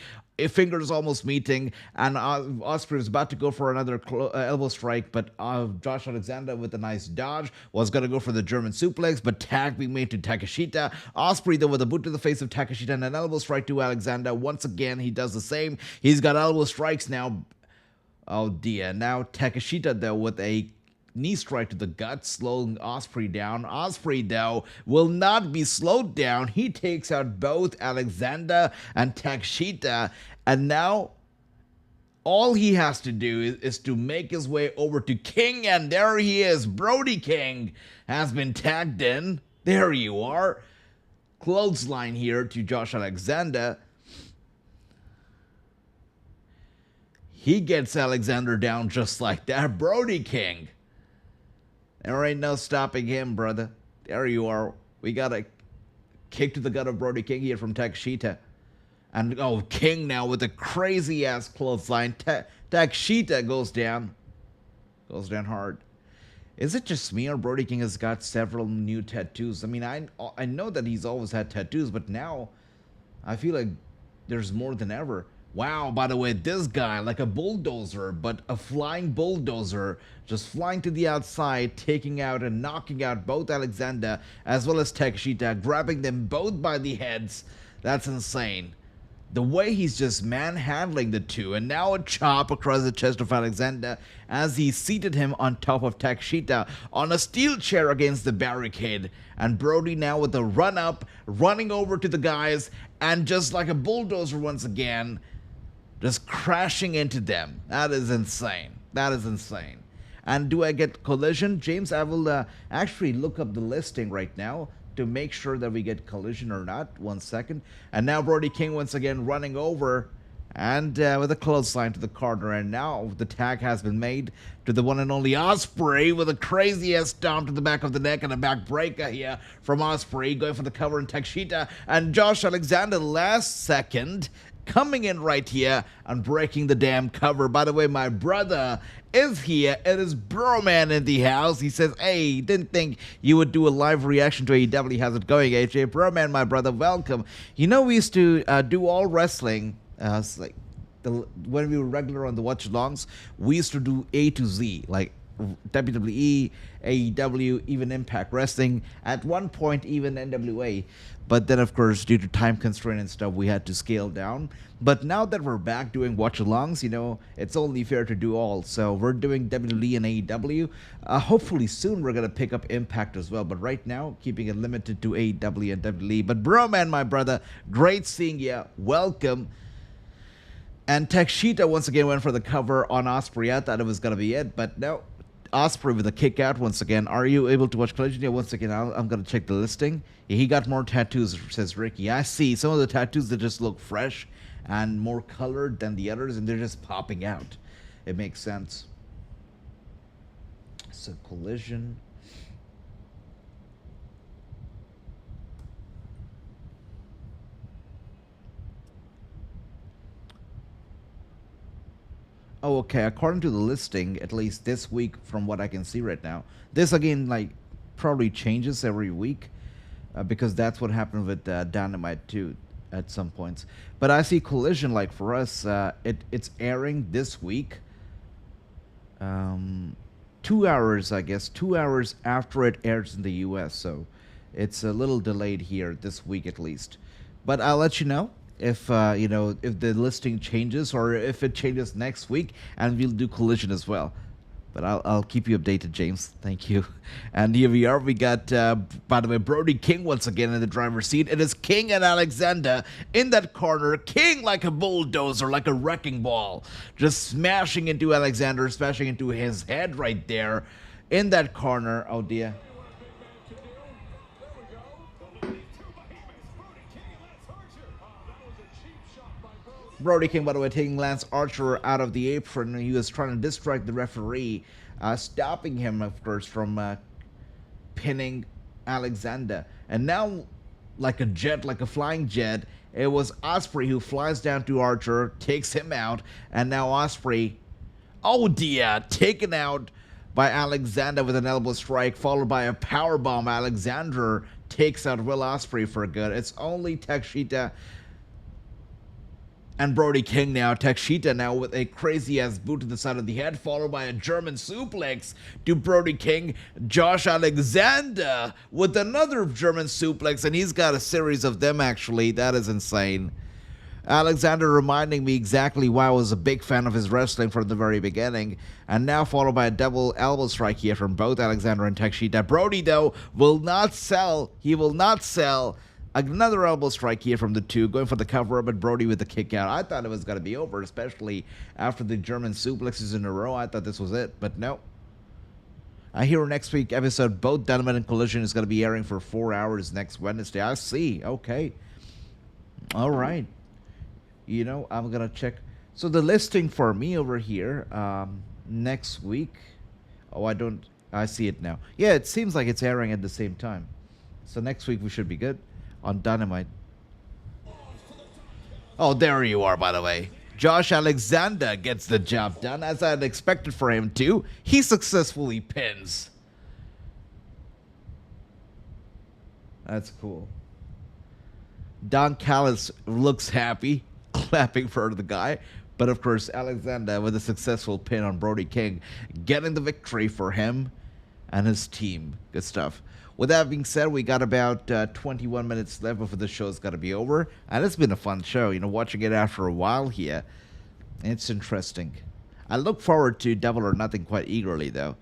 Fingers almost meeting, and Ospreay was about to go for another elbow strike, but Josh Alexander with a nice dodge was going to go for the German suplex, but tag being made to Takeshita. Ospreay though with a boot to the face of Takeshita and an elbow strike to Alexander. Once again, he does the same. He's got elbow strikes now. Oh dear. Now Takeshita though with a knee strike to the gut, slowing Ospreay down. Ospreay, though, will not be slowed down. He takes out both Alexander and Takeshita, and now all he has to do is to make his way over to King, and there he is. Brody King has been tagged in. There you are. Clothesline here to Josh Alexander. He gets Alexander down just like that. Brody King. There ain't no stopping him, brother. There you are. We got a kick to the gut of Brody King here from Takeshita. And, King now with a crazy-ass clothesline. Takeshita goes down. Goes down hard. Is it just me, or Brody King has got several new tattoos? I mean, I know that he's always had tattoos, but now I feel like there's more than ever. Wow, by the way, this guy, like a bulldozer, but a flying bulldozer, just flying to the outside, taking out and knocking out both Alexander as well as Takeshita, grabbing them both by the heads. That's insane. The way he's just manhandling the two, and now a chop across the chest of Alexander as he seated him on top of Takeshita on a steel chair against the barricade. And Brody now with a run up, running over to the guys, and just like a bulldozer once again, just crashing into them. That is insane. That is insane. And do I get collision? James, I will actually look up the listing right now to make sure that we get collision or not. 1 second. And now Brody King once again running over and with a clothesline to the corner. And now the tag has been made to the one and only Ospreay with a crazy-ass stomp to the back of the neck and a back breaker here from Ospreay, going for the cover in Takeshita. And Josh Alexander last second coming in right here and breaking the damn cover. By the way, my brother is here. It is Broman in the house. He says, hey, didn't think you would do a live reaction to AEW. How's it going, AJ? Broman, my brother, welcome. We used to do all wrestling It's like when we were regular on the watch alongs, we used to do A to Z, like WWE, AEW, even Impact Wrestling, at one point even NWA. But then, of course, due to time constraint and stuff, we had to scale down. But now that we're back doing watch alongs, it's only fair to do all. So we're doing WWE and AEW. Hopefully soon we're going to pick up Impact as well. But right now, keeping it limited to AEW and WWE. But bro, man, my brother, great seeing you. Welcome. And Takeshita once again went for the cover on Ospreay. I thought it was going to be it, but no. Ospreay with a kick out once again. Are you able to watch Collision? Yeah, once again, I'm going to check the listing. Yeah, he got more tattoos, says Ricky. I see. Some of the tattoos that just look fresh and more colored than the others, and they're just popping out. It makes sense. So, Collision. Oh, okay. According to the listing, at least this week, from what I can see right now, this again, like, probably changes every week because that's what happened with Dynamite too at some points. But I see Collision, like for us, it's airing this week. 2 hours, I guess, 2 hours after it airs in the U.S. So it's a little delayed here this week at least. But I'll let you know if if the listing changes or if it changes next week, and we'll do Collision as well. But I'll keep you updated, James. Thank you. And here we are. We got, by the way, Brody King once again in the driver's seat. It is King and Alexander in that corner. King like a bulldozer, like a wrecking ball, just smashing into Alexander, smashing into his head right there in that corner. Oh dear. Brody King, by the way, taking Lance Archer out of the apron. He was trying to distract the referee, stopping him, of course, from pinning Alexander. And now, like a jet, like a flying jet, it was Ospreay who flies down to Archer, takes him out, and now Ospreay, oh dear, taken out by Alexander with an elbow strike, followed by a powerbomb. Alexander takes out Will Ospreay for good. It's only Takeshita and Brody King now. Takeshita now with a crazy-ass boot to the side of the head, followed by a German suplex to Brody King. Josh Alexander with another German suplex, and he's got a series of them, actually. That is insane. Alexander reminding me exactly why I was a big fan of his wrestling from the very beginning. And now followed by a double elbow strike here from both Alexander and Takeshita. Brody, though, will not sell. He will not sell. Another elbow strike here from the two, going for the cover, but Brody with the kick out. I thought it was going to be over, especially after the German suplexes in a row. I thought this was it, but no. I hear next week episode, both Dynamite and Collision is going to be airing for 4 hours next Wednesday. I see. Okay. All right. I'm going to check. So the listing for me over here, next week. Oh, I see it now. Yeah, it seems like it's airing at the same time. So next week we should be good on Dynamite. Oh, there you are, by the way. Josh Alexander gets the job done, as I had expected for him to. He successfully pins. That's cool. Don Callis looks happy, clapping for the guy. But of course, Alexander with a successful pin on Brody King, getting the victory for him and his team. Good stuff. With that being said, we got about 21 minutes left before the show's got to be over. And it's been a fun show, watching it after a while here. It's interesting. I look forward to Double or Nothing quite eagerly, though.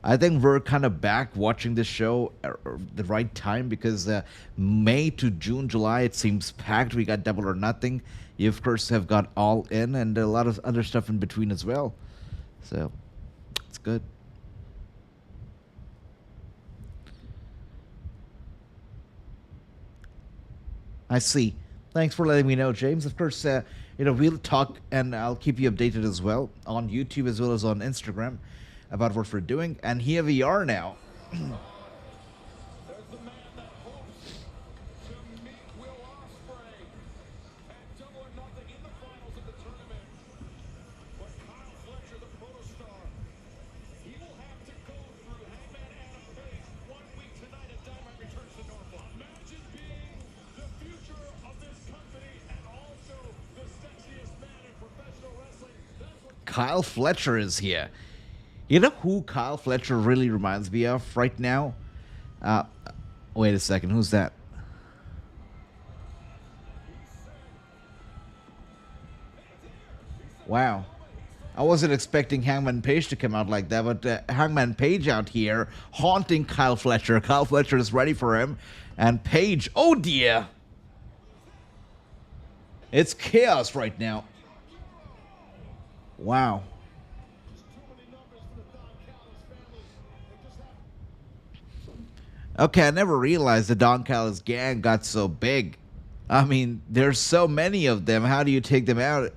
I think we're kind of back watching this show at the right time because May to June, July, it seems packed. We got Double or Nothing. You, of course, have got All In and a lot of other stuff in between as well. So, it's good. I see. Thanks for letting me know, James. Of course, we'll talk and I'll keep you updated as well on YouTube as well as on Instagram about what we're doing. And here we are now. There's the man that hopes to meet Will Ospreay at Double or Nothing in the finals of the tournament. But Kyle Fletcher, the protostar, he will have to go through Hangman Adam Page 1 week tonight as Dynamite returns to Norfolk. Imagine being the future of this company and also the sexiest Kyle Fletcher is here. You know who Kyle Fletcher really reminds me of right now? Wait a second, who's that? Wow. I wasn't expecting Hangman Page to come out like that, but Hangman Page out here haunting Kyle Fletcher. Kyle Fletcher is ready for him. And Page, oh dear. It's chaos right now. Wow. Okay, I never realized the Don Callis gang got so big. I mean, there's so many of them. How do you take them out?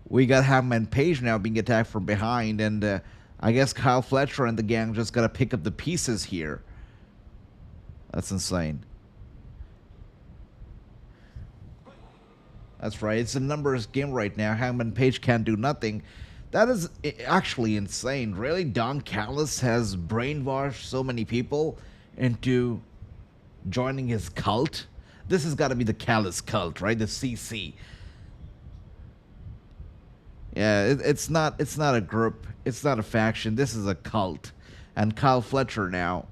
We got Hangman Page now being attacked from behind, and I guess Kyle Fletcher and the gang just gotta pick up the pieces here. That's insane. That's right, it's a numbers game right now. Hangman Page can't do nothing. That is actually insane. Really, Don Callis has brainwashed so many people into joining his cult? This has got to be the Callis cult, right? The CC. Yeah, it's not a group. It's not a faction. This is a cult. And Kyle Fletcher now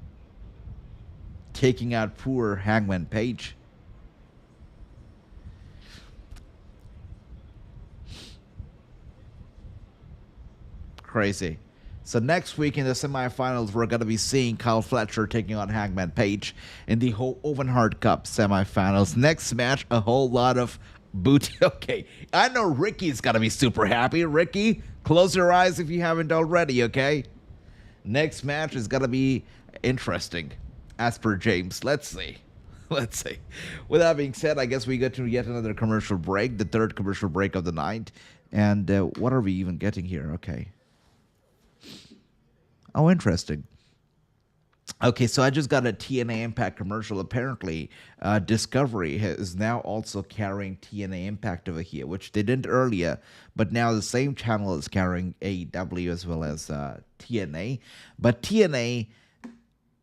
taking out poor Hangman Page. Crazy. So next week in the semifinals, we're going to be seeing Kyle Fletcher taking on Hangman Page in the Owen Hart Cup semifinals. Next match, a whole lot of booty. Okay, I know Ricky's got to be super happy. Ricky, close your eyes if you haven't already, okay? Next match is going to be interesting, as per James. Let's see. Let's see. With that being said, I guess we get to yet another commercial break, the third commercial break of the night. And what are we even getting here? Okay. Oh, interesting. Okay, so I just got a TNA Impact commercial. Apparently, Discovery is now also carrying TNA Impact over here, which they didn't earlier, but now the same channel is carrying AEW as well as TNA. But TNA,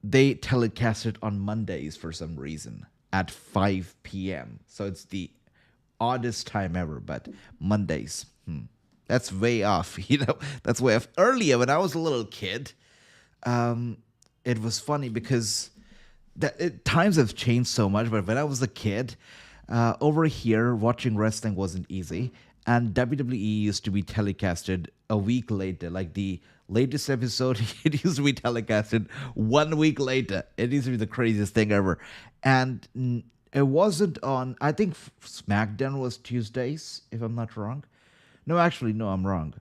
they telecast it on Mondays for some reason at 5 p.m. So it's the oddest time ever, but Mondays. That's way off, you know. That's way off. Earlier, when I was a little kid, it was funny because times have changed so much. But when I was a kid, over here, watching wrestling wasn't easy. And WWE used to be telecasted a week later. Like the latest episode, it used to be telecasted 1 week later. It used to be the craziest thing ever. And it wasn't on, I think SmackDown was Tuesdays, if I'm not wrong. No, actually, no, I'm wrong.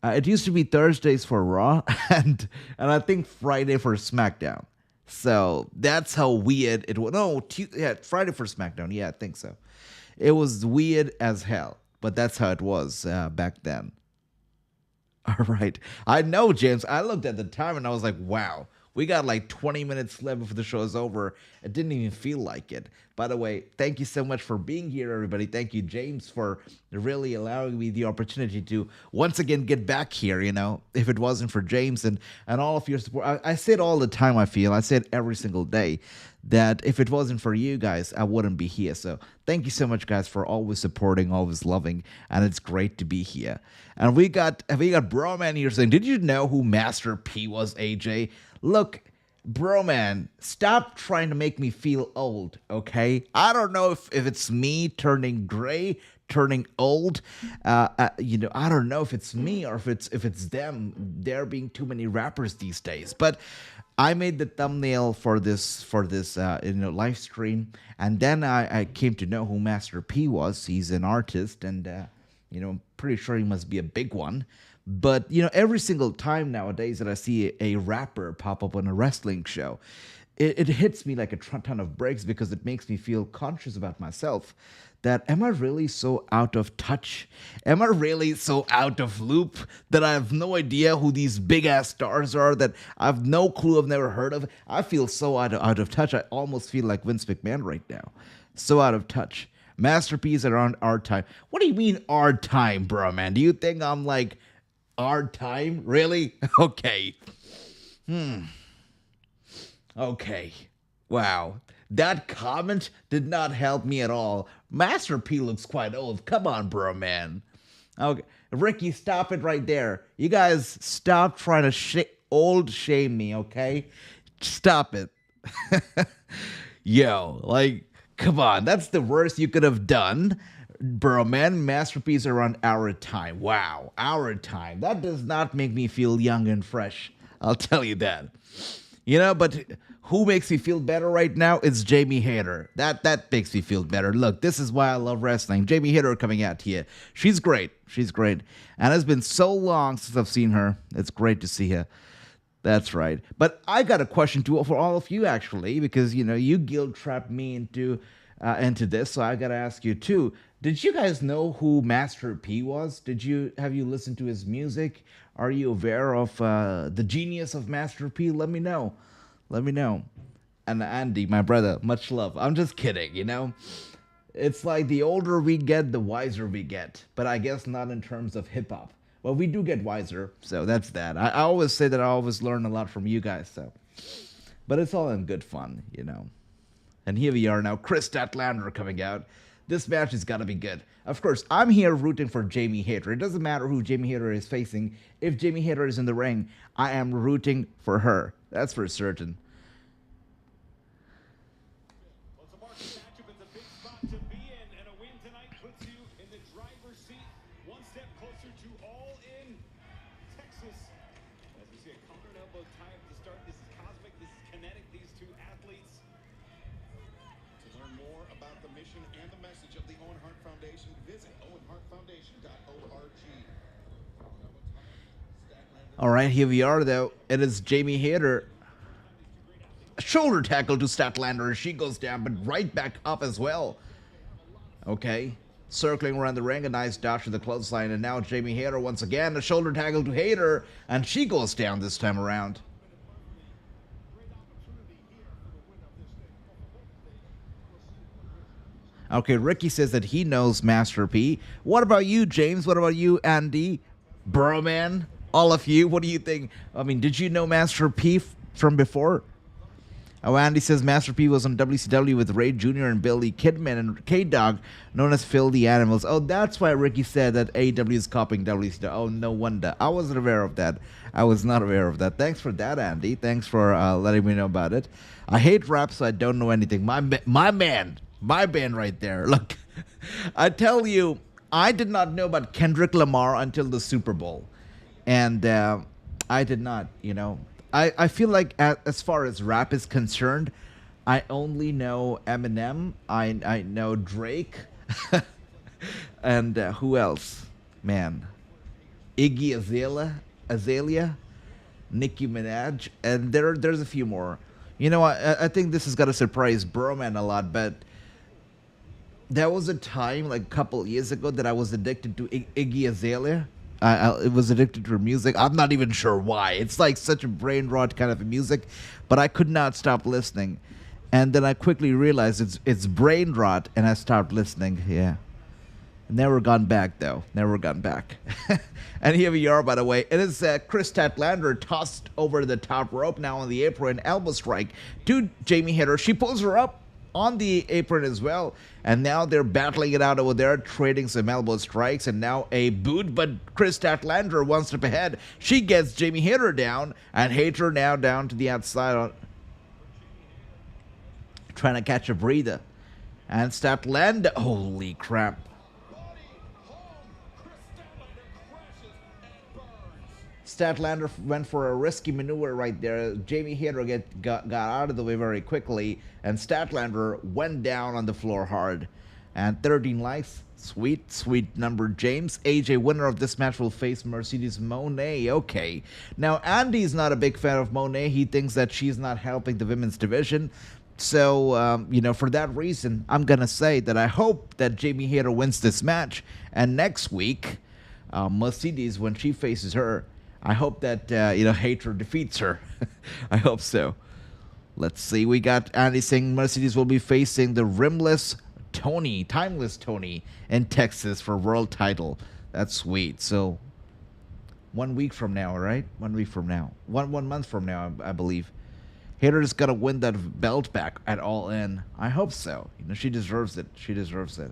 It used to be Thursdays for Raw and I think Friday for SmackDown. So that's how weird it was. No, Friday for SmackDown. Yeah, I think so. It was weird as hell, but that's how it was back then. All right. I know, James. I looked at the time and I was like, wow. We got like 20 minutes left before the show is over. It didn't even feel like it. By the way, thank you so much for being here, everybody. Thank you, James, for really allowing me the opportunity to once again get back here, you know. If it wasn't for James and all of your support. I say it all the time, I feel. I say it every single day that if it wasn't for you guys, I wouldn't be here. So thank you so much, guys, for always supporting, always loving, and it's great to be here. And we got Broman here saying, did you know who Master P was, AJ? Look, bro, man, stop trying to make me feel old, okay? I don't know if it's me turning gray, turning old. You know, I don't know if it's me or if it's them. There being too many rappers these days. But I made the thumbnail for this live stream, and then I came to know who Master P was. He's an artist, and I'm pretty sure he must be a big one. But, every single time nowadays that I see a rapper pop up on a wrestling show, it hits me like a ton of bricks because it makes me feel conscious about myself. That am I really so out of touch? Am I really so out of loop that I have no idea who these big-ass stars are, that I have no clue, I've never heard of? I feel so out of touch. I almost feel like Vince McMahon right now. So out of touch. Masterpiece around our time. What do you mean our time, bro, man? Do you think I'm like... our time? Really? Okay. Okay. Wow. That comment did not help me at all. Master P looks quite old. Come on, bro, man. Okay, Ricky, stop it right there. You guys stop trying to old shame me, okay? Stop it. Yo, like, come on, that's the worst you could have done. Bro, man, masterpiece around our time. Wow, our time. That does not make me feel young and fresh. I'll tell you that. You know, but who makes me feel better right now? It's Jamie Hayter. That makes me feel better. Look, this is why I love wrestling. Jamie Hayter coming out here. She's great. She's great. And it's been so long since I've seen her. It's great to see her. That's right. But I got a question too for all of you actually, because you know you guilt trapped me into this, so I gotta ask you too. Did you guys know who Master P was? Have you listened to his music? Are you aware of the genius of Master P? Let me know. Let me know. And Andy, my brother, much love. I'm just kidding, you know? It's like the older we get, the wiser we get. But I guess not in terms of hip hop. Well, we do get wiser, so that's that. I always say that I always learn a lot from you guys, so. But it's all in good fun, you know. And here we are now, Kris Statlander coming out. This match has got to be good. Of course, I'm here rooting for Jamie Hayter. It doesn't matter who Jamie Hayter is facing. If Jamie Hayter is in the ring, I am rooting for her. That's for certain. Well, it's a marquee matchup. It's a big spot to be in, and a win tonight puts you in the driver's seat, one step closer to All In Texas. As we see a counter and elbow tie up to start. This is cosmic. This is kinetic. These two athletes. To learn more about the mission and the message of the Owen Hart Foundation, visit owenhartfoundation.org. All right, here we are, though. It is Jamie Hayter. A shoulder tackle to Statlander, and she goes down, but right back up as well. Okay. Circling around the ring, a nice dodge to the clothesline, and now Jamie Hayter once again, a shoulder tackle to Hayter, and she goes down this time around. Okay, Ricky says that he knows Master P. What about you, James? What about you, Andy? Bro, man? All of you, what do you think? I mean, did you know Master P from before? Oh, Andy says Master P was on WCW with Ray Jr. and Billy Kidman and K-Dog, known as Phil the Animals. Oh, that's why Ricky said that AEW is copying WCW. Oh, no wonder. I wasn't aware of that. I was not aware of that. Thanks for that, Andy. Thanks for letting me know about it. I hate rap, so I don't know anything. My man right there. Look, I tell you, I did not know about Kendrick Lamar until the Super Bowl. And I did not, you know. I feel like as far as rap is concerned, I only know Eminem. I know Drake. And who else? Man. Iggy Azalea, Nicki Minaj, and there's a few more. You know, I think this is going to surprise Broman a lot, but there was a time, like a couple years ago, that I was addicted to Iggy Azalea. I was addicted to her music. I'm not even sure why. It's like such a brain rot kind of music, but I could not stop listening. And then I quickly realized it's brain rot, and I stopped listening. Yeah. Never gone back, though. Never gone back. And here we are, by the way. It is Kris Statlander tossed over the top rope now on the apron, elbow strike to Jamie Hayter. She pulls her up on the apron as well, and now they're battling it out over there, trading some elbow strikes, and now a boot, but Kris Statlander one step ahead. She gets Jamie Hayter down, and Hayter now down to the outside, trying to catch a breather. And Statlander, holy crap. Statlander went for a risky maneuver right there. Jamie Hayter got out of the way very quickly, and Statlander went down on the floor hard. And 13 likes. Sweet number. James AJ, winner of this match, will face Mercedes Moné. Okay. Now, Andy's not a big fan of Moné. He thinks that she's not helping the women's division. So, you know, for that reason, I'm going to say that I hope that Jamie Hayter wins this match. And next week, Mercedes, when she faces her, I hope that, you know, Hayter defeats her. I hope so. Let's see. We got Andy saying Mercedes will be facing the rimless Tony, timeless Tony, in Texas for world title. That's sweet. So, 1 week from now, right? 1 week from now. One month from now, I believe. Hayter's got to win that belt back at All In. I hope so. You know, she deserves it. She deserves it.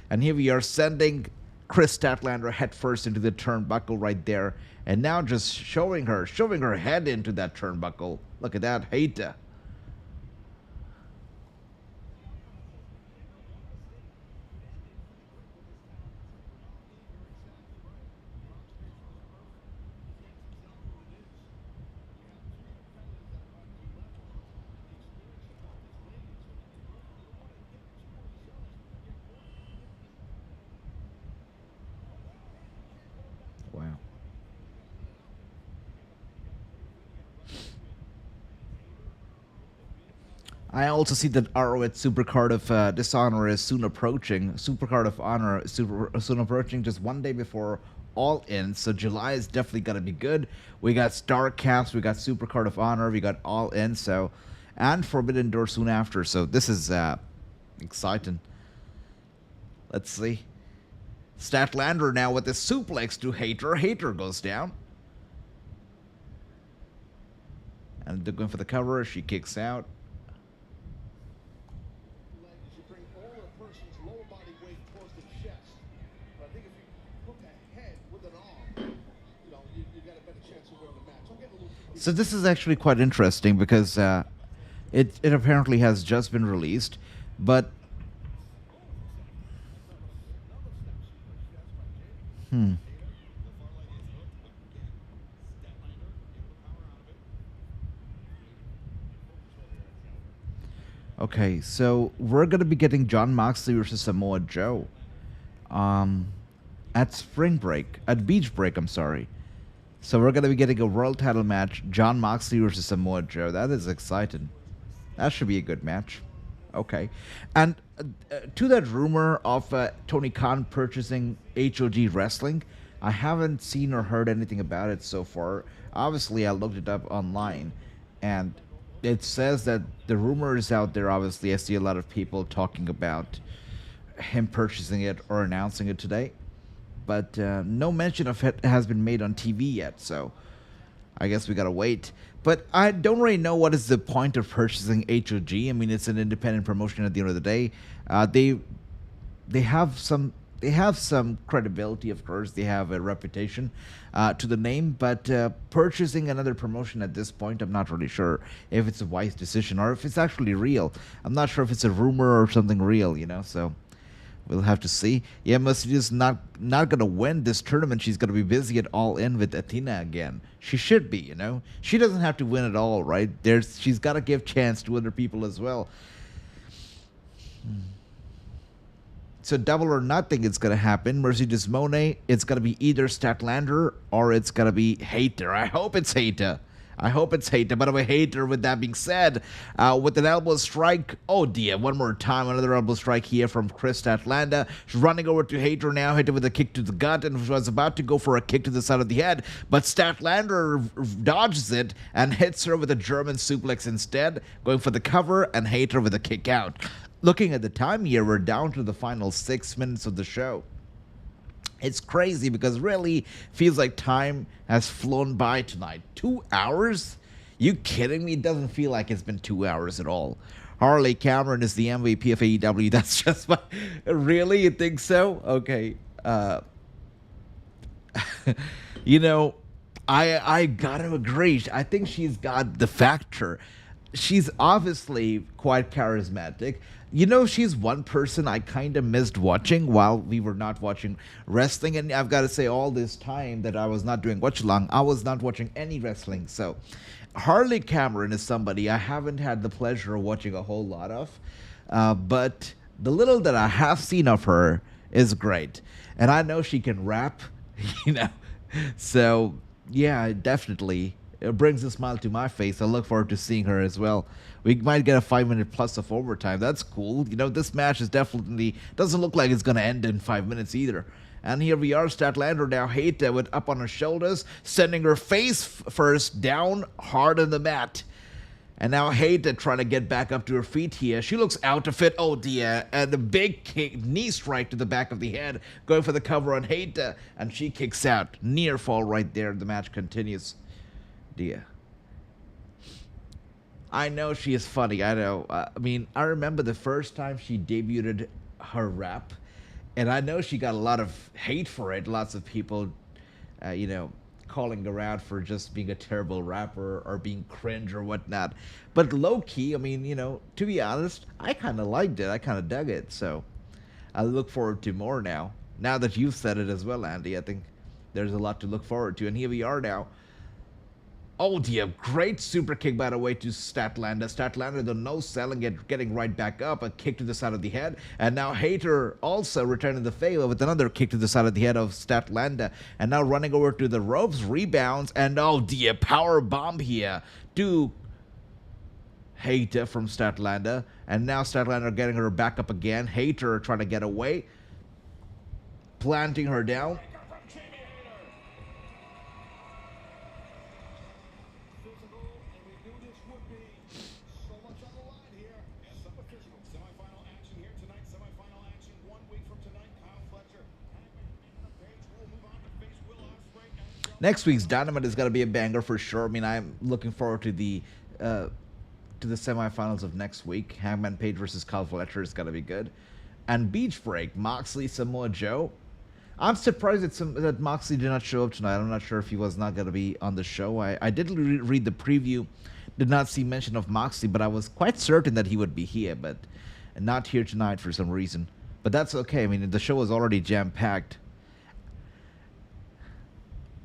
And here we are sending Kris Statlander head first into the turnbuckle right there. And now just shoving her head into that turnbuckle. Look at that, Hayter. Wow. I also see that ROH Supercard of Dishonor is soon approaching. Supercard of Honor is soon approaching, just one day before All In. So July is definitely going to be good. We got StarCast, we got Supercard of Honor, we got All In, so, and Forbidden Door soon after. So this is exciting. Let's see. Statlander now with the suplex to Hayter. Hayter goes down. And they're going for the cover. She kicks out. You bring all a person's lower body weight towards the chest. But I think if you put that head with an arm, you got a better chance of winning the match. I'm getting a little So this is actually quite interesting because it apparently has just been released, but okay, so we're gonna be getting Jon Moxley versus Samoa Joe, at Spring Break, at Beach Break. I'm sorry. So we're gonna be getting a world title match, Jon Moxley versus Samoa Joe. That is exciting. That should be a good match. Okay, and to that rumor of Tony Khan purchasing HOG Wrestling, I haven't seen or heard anything about it so far. Obviously, I looked it up online, and it says that the rumor is out there. Obviously, I see a lot of people talking about him purchasing it or announcing it today, but no mention of it has been made on TV yet, so I guess we gotta wait. But I don't really know what is the point of purchasing HOG. I mean, it's an independent promotion at the end of the day. They have some credibility, of course. They have a reputation to the name, but purchasing another promotion at this point, I'm not really sure if it's a wise decision or if it's actually real. I'm not sure if it's a rumor or something real, so we'll have to see. Yeah, Mercedes not going to win this tournament. She's going to be busy at All In with Athena again. She should be, She doesn't have to win at all, right? She's got to give chance to other people as well. So Double or Nothing is going to happen. Mercedes Moné, it's going to be either Statlander or it's going to be Hayter. I hope it's Hayter. By the way, Hayter, with that being said, with an elbow strike. Oh dear, one more time, another elbow strike here from Kris Statlander. She's running over to Hayter now. Hayter with a kick to the gut and was about to go for a kick to the side of the head, but Statlander dodges it and hits her with a German suplex instead, going for the cover, and Hayter with a kick out. Looking at the time here, we're down to the final 6 minutes of the show. It's crazy because really feels like time has flown by tonight. 2 hours? You kidding me? It doesn't feel like it's been 2 hours at all. Harley Cameron is the MVP of AEW. That's just my... Really? You think so? Okay. I gotta agree. I think she's got the factor. She's obviously quite charismatic. She's one person I kind of missed watching while we were not watching wrestling. And I've got to say, all this time that I was not doing Watchalong, I was not watching any wrestling. So Harley Cameron is somebody I haven't had the pleasure of watching a whole lot of. But the little that I have seen of her is great. And I know she can rap, So, yeah, definitely. It brings a smile to my face. I look forward to seeing her as well. We might get a 5-minute plus of overtime. That's cool. This match is definitely doesn't look like it's going to end in 5 minutes either. And here we are, Statlander now Hayter with up on her shoulders, sending her face first down hard on the mat. And now Hayter trying to get back up to her feet here. She looks out of it. Oh dear. And a big kick, knee strike to the back of the head, going for the cover on Hayter. And she kicks out. Near fall right there. The match continues. Dear. I know she is funny. I know. I remember the first time she debuted her rap, And I know she got a lot of hate for it. Lots of people, calling her out for just being a terrible rapper or being cringe or whatnot. But low key, I mean, to be honest, I kind of liked it. I kind of dug it. So I look forward to more now. Now that you've said it as well, Andy, I think there's a lot to look forward to. And here we are now. Oh dear, great super kick by the way to Statlander. Statlander, the no selling it, getting right back up, a kick to the side of the head. And now Hayter also returning the favor with another kick to the side of the head of Statlander. And now running over to the ropes, rebounds, and oh dear, power bomb here to Hayter from Statlander. And now Statlander getting her back up again. Hayter trying to get away, planting her down. Next week's Dynamite is going to be a banger for sure. I mean, I'm looking forward to the semifinals of next week. Hangman Page versus Kyle Fletcher is going to be good. And Beach Break, Moxley, Samoa Joe. I'm surprised that Moxley did not show up tonight. I'm not sure if he was not going to be on the show. I did read the preview, did not see mention of Moxley, but I was quite certain that he would be here, but not here tonight for some reason. But that's okay. I mean, the show was already jam-packed.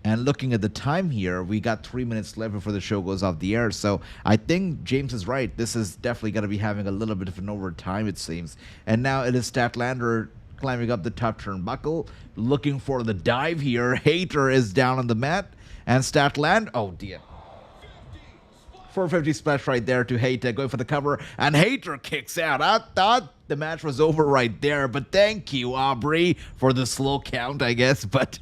And looking at the time here, we got 3 minutes left before the show goes off the air. So I think James is right. This is definitely going to be having a little bit of an overtime, it seems. And now it is Statlander climbing up the top turnbuckle, looking for the dive here. Hayter is down on the mat. And Statlander, oh dear. 450 splash right there to Hayter, going for the cover. And Hayter kicks out. I thought the match was over right there. But thank you, Aubrey, for the slow count, I guess. But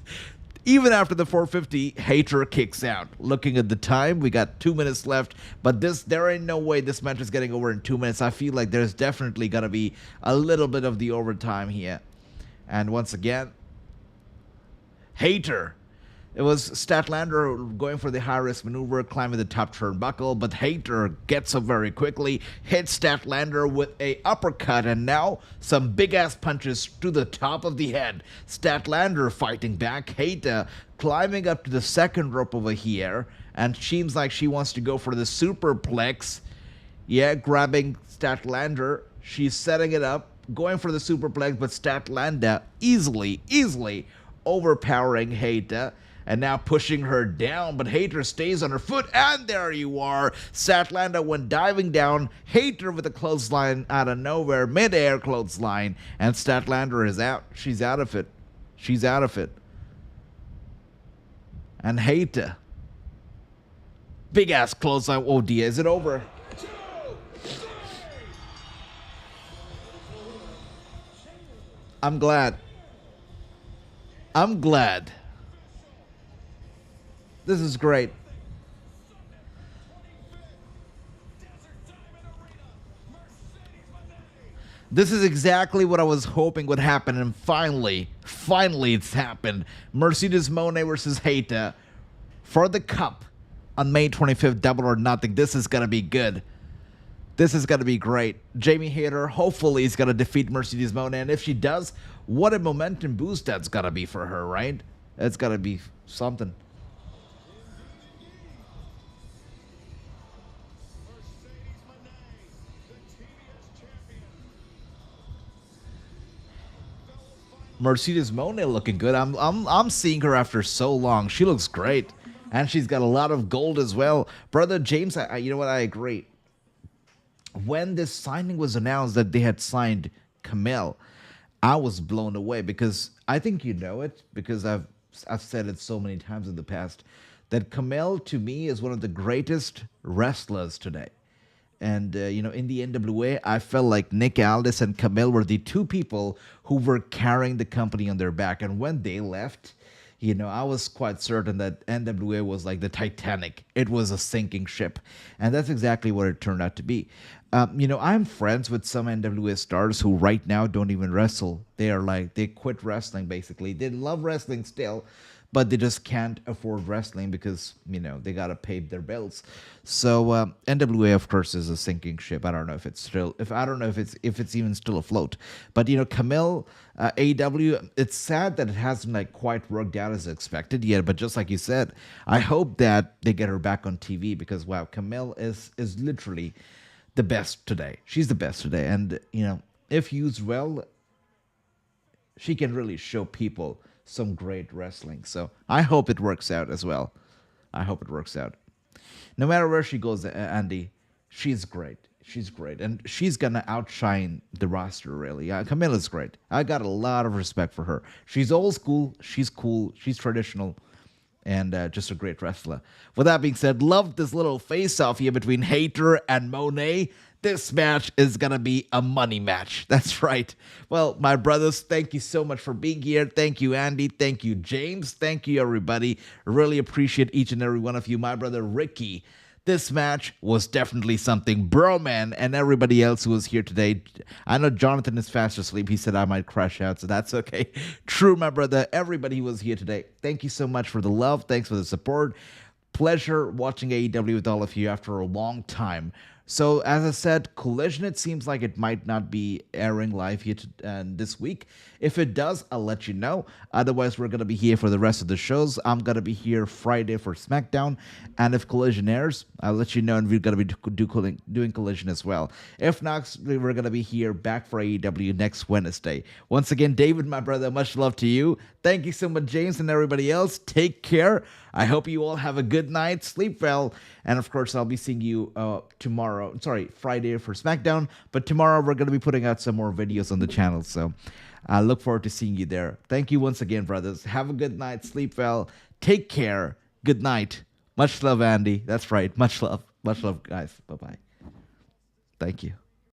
even after the 450, Hayter kicks out. Looking at the time, we got 2 minutes left, but there ain't no way this match is getting over in 2 minutes. I feel like there's definitely going to be a little bit of the overtime here. And once again, Hayter. It was Statlander going for the high-risk maneuver, climbing the top turnbuckle, but Hayter gets up very quickly, hits Statlander with a uppercut, and now some big-ass punches to the top of the head. Statlander fighting back, Hayter climbing up to the second rope over here, and seems like she wants to go for the superplex. Yeah, grabbing Statlander, she's setting it up, going for the superplex, but Statlander easily overpowering Hayter. And now pushing her down, but Hayter stays on her foot, and there you are. Statlander went diving down. Hayter with a clothesline out of nowhere, mid-air clothesline, and Statlander is out. She's out of it. She's out of it. And Hayter, big-ass clothesline. Oh, dear, is it over? I'm glad. I'm glad. This is great. This is exactly what I was hoping would happen, and finally it's happened. Mercedes Moné versus Hayter for the cup on May 25th, Double or Nothing. This is going to be good. This is going to be great. Jamie Hayter hopefully is going to defeat Mercedes Moné, and if she does, what a momentum boost that's going to be for her, right? It's going to be something. Mercedes Moné looking good. I'm seeing her after so long. She looks great, and she's got a lot of gold as well. Brother James, you know what? I agree. When this signing was announced that they had signed Camille, I was blown away because I think you know it because I've said it so many times in the past that Camille to me is one of the greatest wrestlers today. And, in the NWA, I felt like Nick Aldis and Camille were the two people who were carrying the company on their back. And when they left, I was quite certain that NWA was like the Titanic. It was a sinking ship. And that's exactly what it turned out to be. I'm friends with some NWA stars who right now don't even wrestle. They quit wrestling, basically. They love wrestling still. but they just can't afford wrestling because, they got to pay their bills. So NWA, of course, is a sinking ship. I don't know if it's even still afloat. But Camille, AEW, it's sad that it hasn't quite worked out as expected yet. But just like you said, I hope that they get her back on TV because wow, Camille is literally the best today. She's the best today, and if used well, she can really show people some great wrestling. So I hope it works out as well. I hope it works out. No matter where she goes, Andy, she's great. She's great. And she's going to outshine the roster, really. Camilla's great. I got a lot of respect for her. She's old school. She's cool. She's traditional. And just a great wrestler. With that being said, love this little face-off here between Hayter and Moné. This match is going to be a money match. That's right. Well, my brothers, thank you so much for being here. Thank you, Andy. Thank you, James. Thank you, everybody. Really appreciate each and every one of you. My brother, Ricky. This match was definitely something. Bro, man, and everybody else who was here today. I know Jonathan is fast asleep. He said I might crash out, so that's okay. True, my brother. Everybody who was here today. Thank you so much for the love. Thanks for the support. Pleasure watching AEW with all of you after a long time. So, as I said, Collision, it seems like it might not be airing live here this week. If it does, I'll let you know. Otherwise, we're going to be here for the rest of the shows. I'm going to be here Friday for SmackDown. And if Collision airs, I'll let you know, and we're going to be doing Collision as well. If not, we're going to be here back for AEW next Wednesday. Once again, David, my brother, much love to you. Thank you so much, James, and everybody else. Take care. I hope you all have a good night. Sleep well. And of course, I'll be seeing you Friday for SmackDown. But tomorrow, we're going to be putting out some more videos on the channel. So I look forward to seeing you there. Thank you once again, brothers. Have a good night. Sleep well. Take care. Good night. Much love, Andy. That's right. Much love. Much love, guys. Bye-bye. Thank you.